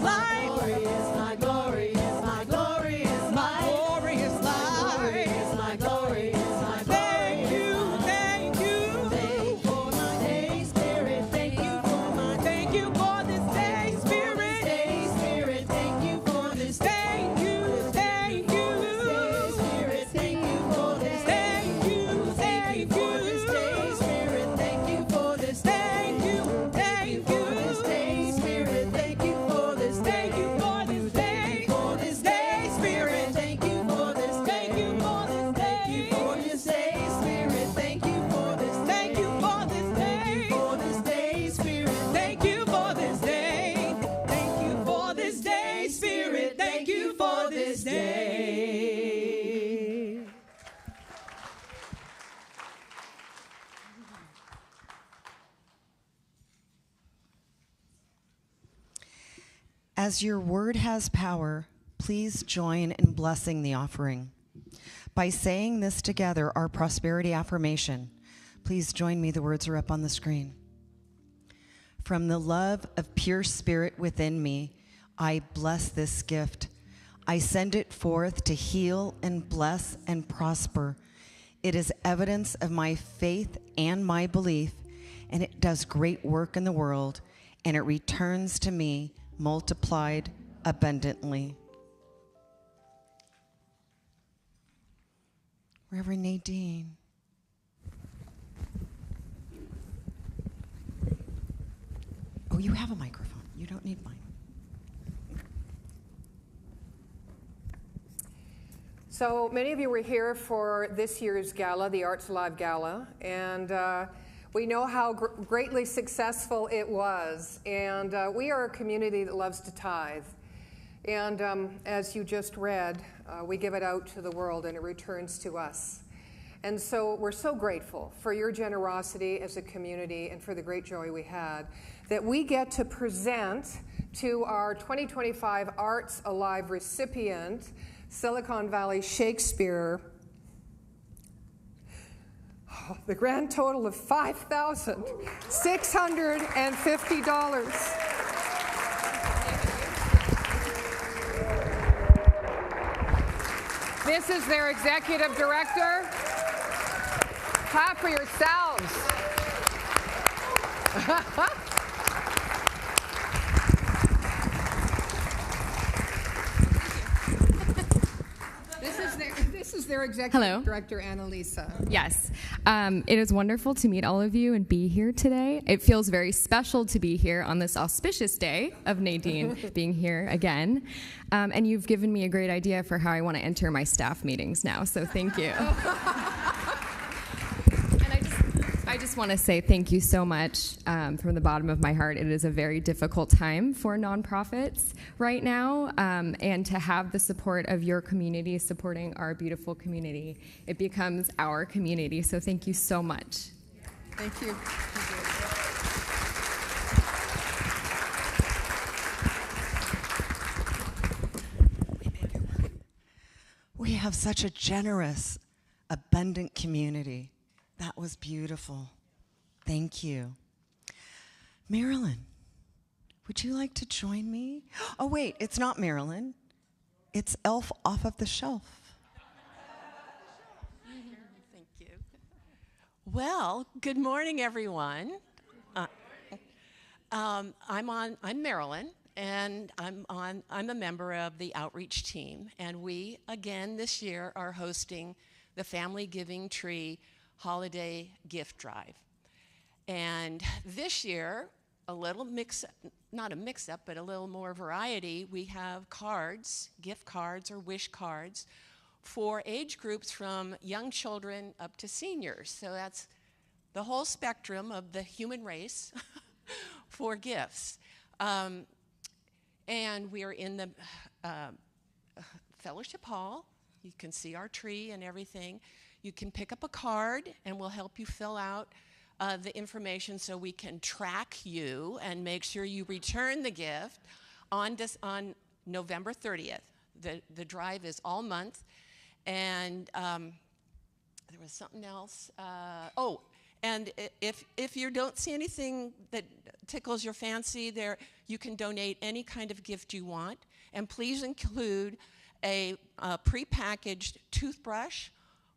life. Glory is my glory is my glory is My glorious life. glory is my glory is my Thank you, thank you. Thank you for my day, Spirit. Thank you for my Thank you for this day, Spirit. day, Spirit. Thank you for this day. Thank you, thank you. Spirit, thank you for this day. Thank you, thank For you. this day, Spirit, thank you for this day. Thank you, thank For this you. day, Spirit, thank you for this day. Thank you for this day. For this day, Spirit, thank you for this day. Thank you for this day. For this day, Spirit, thank you for this day. Thank you for this day. For this day, Spirit, Thank you for this day. Thank you for this day, Spirit. Thank you for this day. As your word has power, please join in blessing the offering. By saying this together, our prosperity affirmation, please join me. The words are up on the screen. From the love of pure spirit within me, I bless this gift. I send it forth to heal and bless and prosper. It is evidence of my faith and my belief, and it does great work in the world, and it returns to me multiplied abundantly. Reverend Nadine. Oh, you have a microphone. You don't need mine. So many of you were here for this year's gala, the Arts Alive Gala, and we know how greatly successful it was. And we are a community that loves to tithe. And as you just read, we give it out to the world and it returns to us. And so we're so grateful for your generosity as a community and for the great joy we had that we get to present to our 2025 Arts Alive recipient, Silicon Valley Shakespeare, the grand total of $5,650. This is their executive director. Clap for yourselves. This is their executive director, Annalisa. Yes. It is wonderful to meet all of you and be here today. It feels very special to be here on this auspicious day of Nadine being here again. And you've given me a great idea for how I want to enter my staff meetings now, so thank you. I just want to say thank you so much from the bottom of my heart. It is a very difficult time for nonprofits right now, and to have the support of your community supporting our beautiful community, it becomes our community. So thank you so much. Thank you. We have such a generous, abundant community. That was beautiful. Thank you. Marilyn, would you like to join me? Oh, wait, it's not Marilyn. It's Elf off of the shelf. Thank you. Well, good morning, everyone. I'm Marilyn, and I'm a member of the outreach team, and we again this year are hosting the Family Giving Tree Holiday Gift Drive. And this year, a little not a mix-up, but a little more variety. We have cards, gift cards or wish cards, for age groups from young children up to seniors. So that's the whole spectrum of the human race for gifts. And we are in the fellowship hall. You can see our tree and everything. You can pick up a card, and we'll help you fill out the information so we can track you and make sure you return the gift on November 30th. The drive is all month. And there was something else. And if you don't see anything that tickles your fancy there, you can donate any kind of gift you want. And please include a prepackaged toothbrush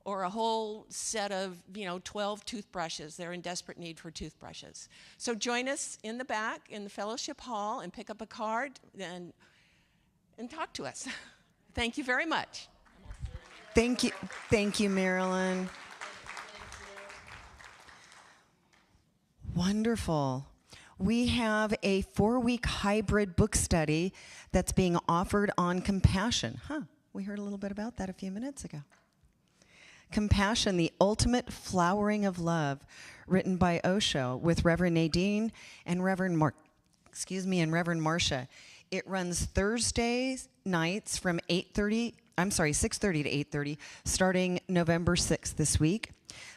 or a whole set of 12 toothbrushes. They're in desperate need for toothbrushes. So join us in the back in the fellowship hall and pick up a card and talk to us. Thank you very much. Thank you, Marilyn. Wonderful. We have a 4-week hybrid book study that's being offered on compassion. We heard a little bit about that a few minutes ago. Compassion, the Ultimate Flowering of Love, written by Osho with Reverend Nadene and Reverend Marcia. It runs Thursdays nights from 6:30 to 8:30, starting November 6th this week.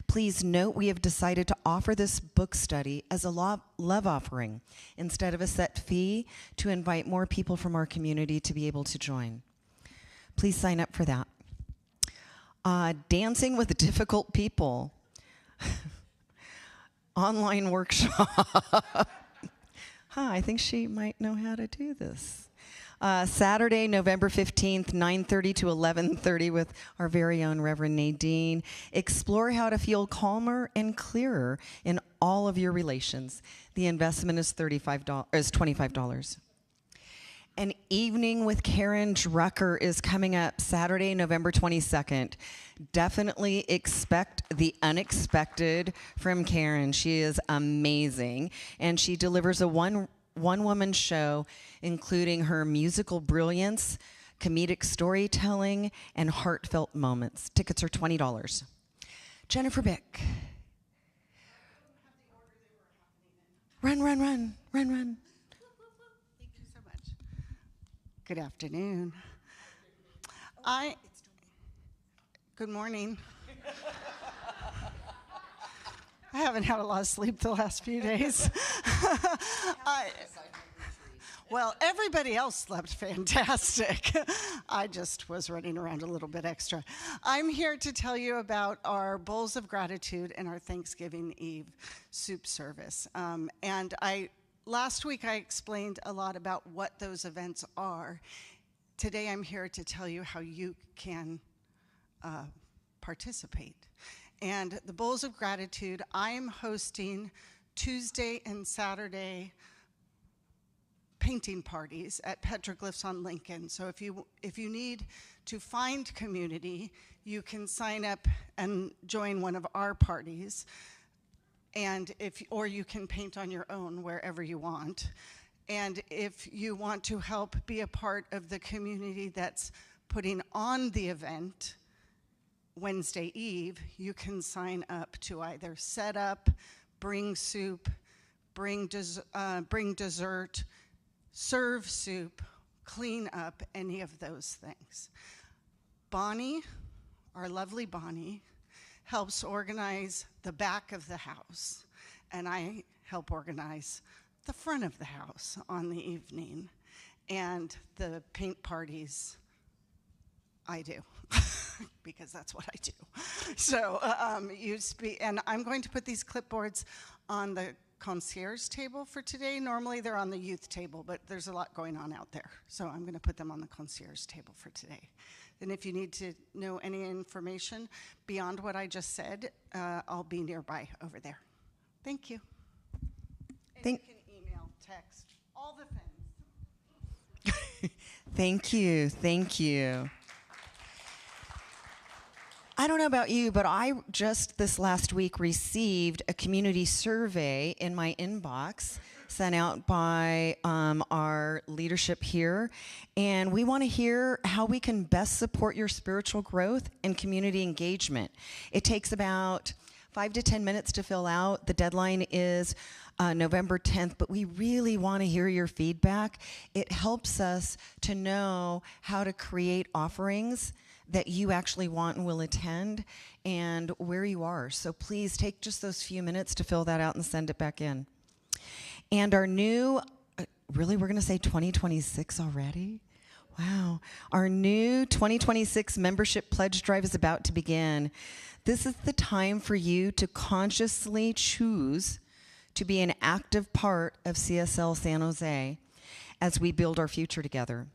Please note we have decided to offer this book study as a love offering instead of a set fee to invite more people from our community to be able to join. Please sign up for that. Dancing with Difficult People. Online workshop. I think she might know how to do this. Saturday, November 15th, 9:30 to 11:30 with our very own Reverend Nadene. Explore how to feel calmer and clearer in all of your relations. The investment is $25. An Evening with Karen Drucker is coming up Saturday, November 22nd. Definitely expect the unexpected from Karen. She is amazing, and she delivers a one-woman show, including her musical brilliance, comedic storytelling, and heartfelt moments. Tickets are $20. Jennifer Bick. Run. Thank you so much. Good afternoon. Good morning. I haven't had a lot of sleep the last few days. Well, everybody else slept fantastic. I just was running around a little bit extra. I'm here to tell you about our Bowls of Gratitude and our Thanksgiving Eve soup service. Last week I explained a lot about what those events are. Today I'm here to tell you how you can participate. And the Bowls of Gratitude, I am hosting Tuesday and Saturday painting parties at Petroglyphs on Lincoln. So if you need to find community, you can sign up and join one of our parties, or you can paint on your own wherever you want. And if you want to help be a part of the community that's putting on the event Wednesday Eve, you can sign up to either set up, bring soup, bring dessert, serve soup, clean up, any of those things. Bonnie, our lovely Bonnie, helps organize the back of the house, and I help organize the front of the house on the evening. And the paint parties, I do, because that's what I do. So and I'm going to put these clipboards on the concierge table for today. Normally they're on the youth table, but there's a lot going on out there. So I'm going to put them on the concierge table for today. And if you need to know any information beyond what I just said, I'll be nearby over there. Thank you. And you can email, text, all the things. Thank you. I don't know about you, but I just this last week received a community survey in my inbox sent out by our leadership here. And we want to hear how we can best support your spiritual growth and community engagement. It takes about 5 to 10 minutes to fill out. The deadline is November 10th, but we really want to hear your feedback. It helps us to know how to create offerings that you actually want and will attend and where you are. So please take just those few minutes to fill that out and send it back in. And our new, really, we're going to say 2026 already? Wow. Our new 2026 membership pledge drive is about to begin. This is the time for you to consciously choose to be an active part of CSL San Jose as we build our future together.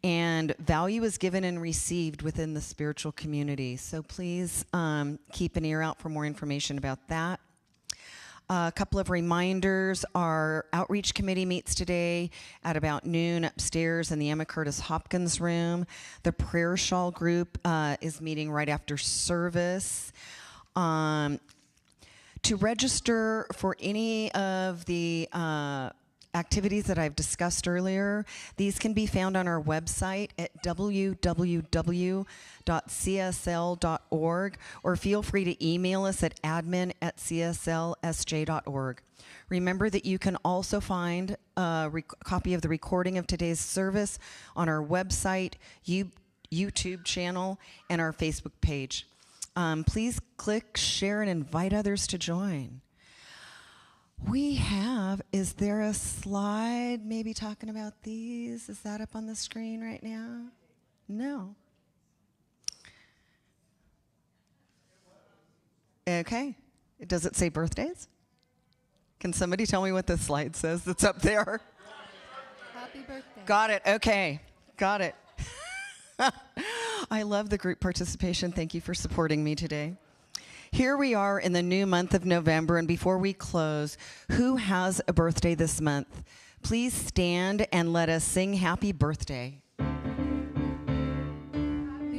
And value is given and received within the spiritual community. So please keep an ear out for more information about that. A couple of reminders. Our outreach committee meets today at about noon upstairs in the Emma Curtis Hopkins room. The prayer shawl group is meeting right after service. To register for any of the activities that I've discussed earlier, these can be found on our website at www.csl.org, or feel free to email us at admin@cslsj.org. Remember that you can also find a copy of the recording of today's service on our website, YouTube channel, and our Facebook page. Please click, share, and invite others to join. Is there a slide maybe talking about these? Is that up on the screen right now? No. Okay. Does it say birthdays? Can somebody tell me what this slide says that's up there? Happy birthday. Got it. Okay. Got it. I love the group participation. Thank you for supporting me today. Here we are in the new month of November, and before we close, who has a birthday this month? Please stand and let us sing happy birthday. Happy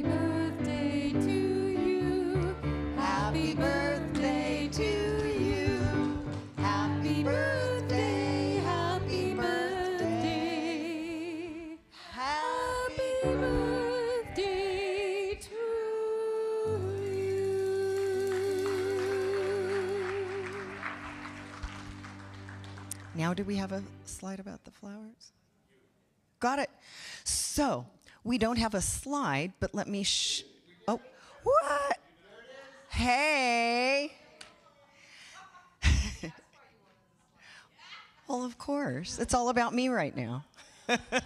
birthday to you. Happy birthday to you. Happy birthday, happy birthday. Happy birthday to you. Now, do we have a slide about the flowers? Got it. So, we don't have a slide, but let me oh, what? Hey. Well, of course. It's all about me right now. Brett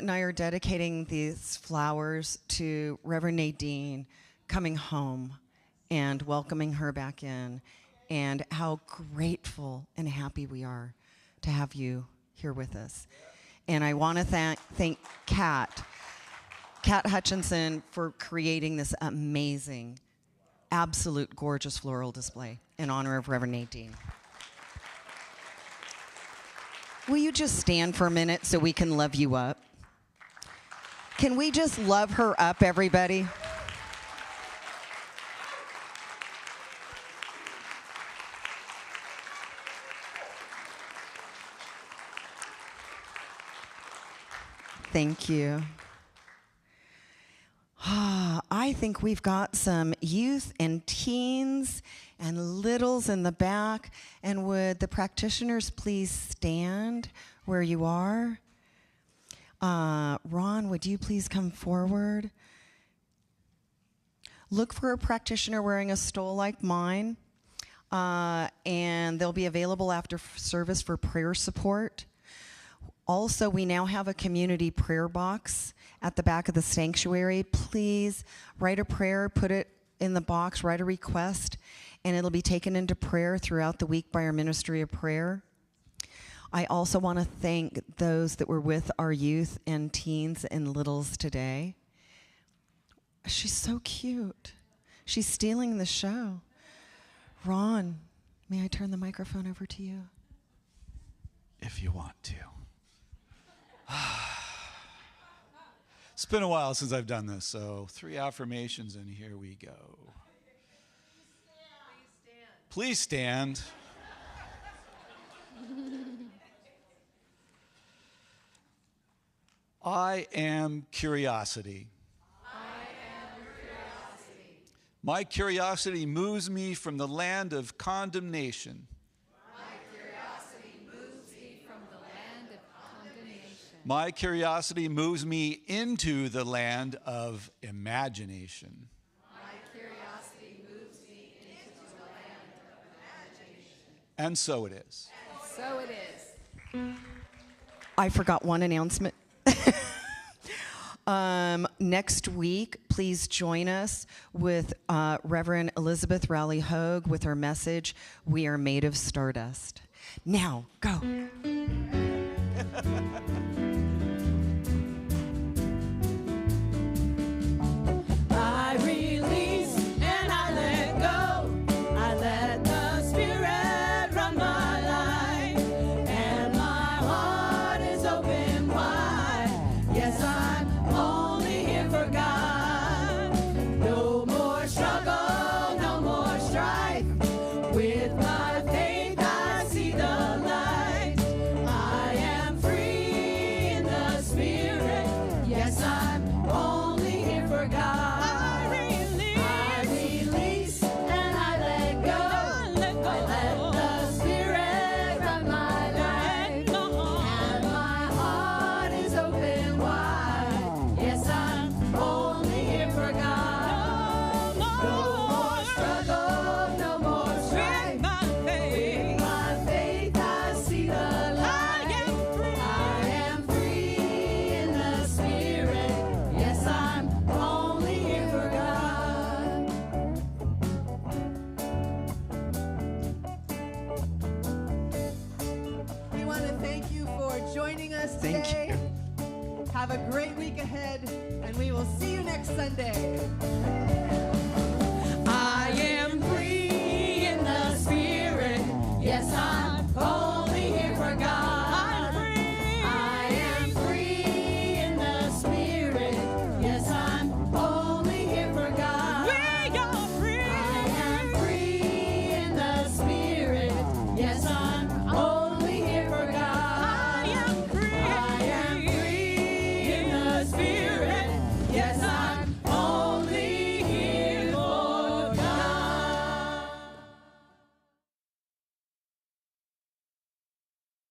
and I are dedicating these flowers to Reverend Nadene coming home and welcoming her back in, and how grateful and happy we are to have you here with us. And I want to thank Kat Hutchinson for creating this amazing, absolute gorgeous floral display in honor of Reverend Nadene. Will you just stand for a minute so we can love you up? Can we just love her up, everybody? Thank you. I think we've got some youth and teens and littles in the back. And would the practitioners please stand where you are? Ron, would you please come forward? Look for a practitioner wearing a stole like mine, and they'll be available after service for prayer support. Also, we now have a community prayer box at the back of the sanctuary. Please write a prayer, put it in the box, write a request, and it'll be taken into prayer throughout the week by our Ministry of Prayer. I also want to thank those that were with our youth and teens and littles today. She's so cute. She's stealing the show. Ron, may I turn the microphone over to you? If you want to. It's been a while since I've done this, so 3 affirmations and here we go. Please stand. I am curiosity. My curiosity moves me from the land of condemnation. My curiosity moves me into the land of imagination. My curiosity moves me into the land of imagination. And so it is. And so it is. I forgot one announcement. Next week, please join us with Reverend Elizabeth Rowley-Hogue with her message, "We Are Made of Stardust." Now, go. I release and I let go. I let the Spirit run my life, and my heart is open wide. Yes, I'm only here for God. No more struggle, no more strife. With my faith, I see the light. I am free in the Spirit. Yes, I'm only here for God. Have a great week ahead, and we will see you next Sunday.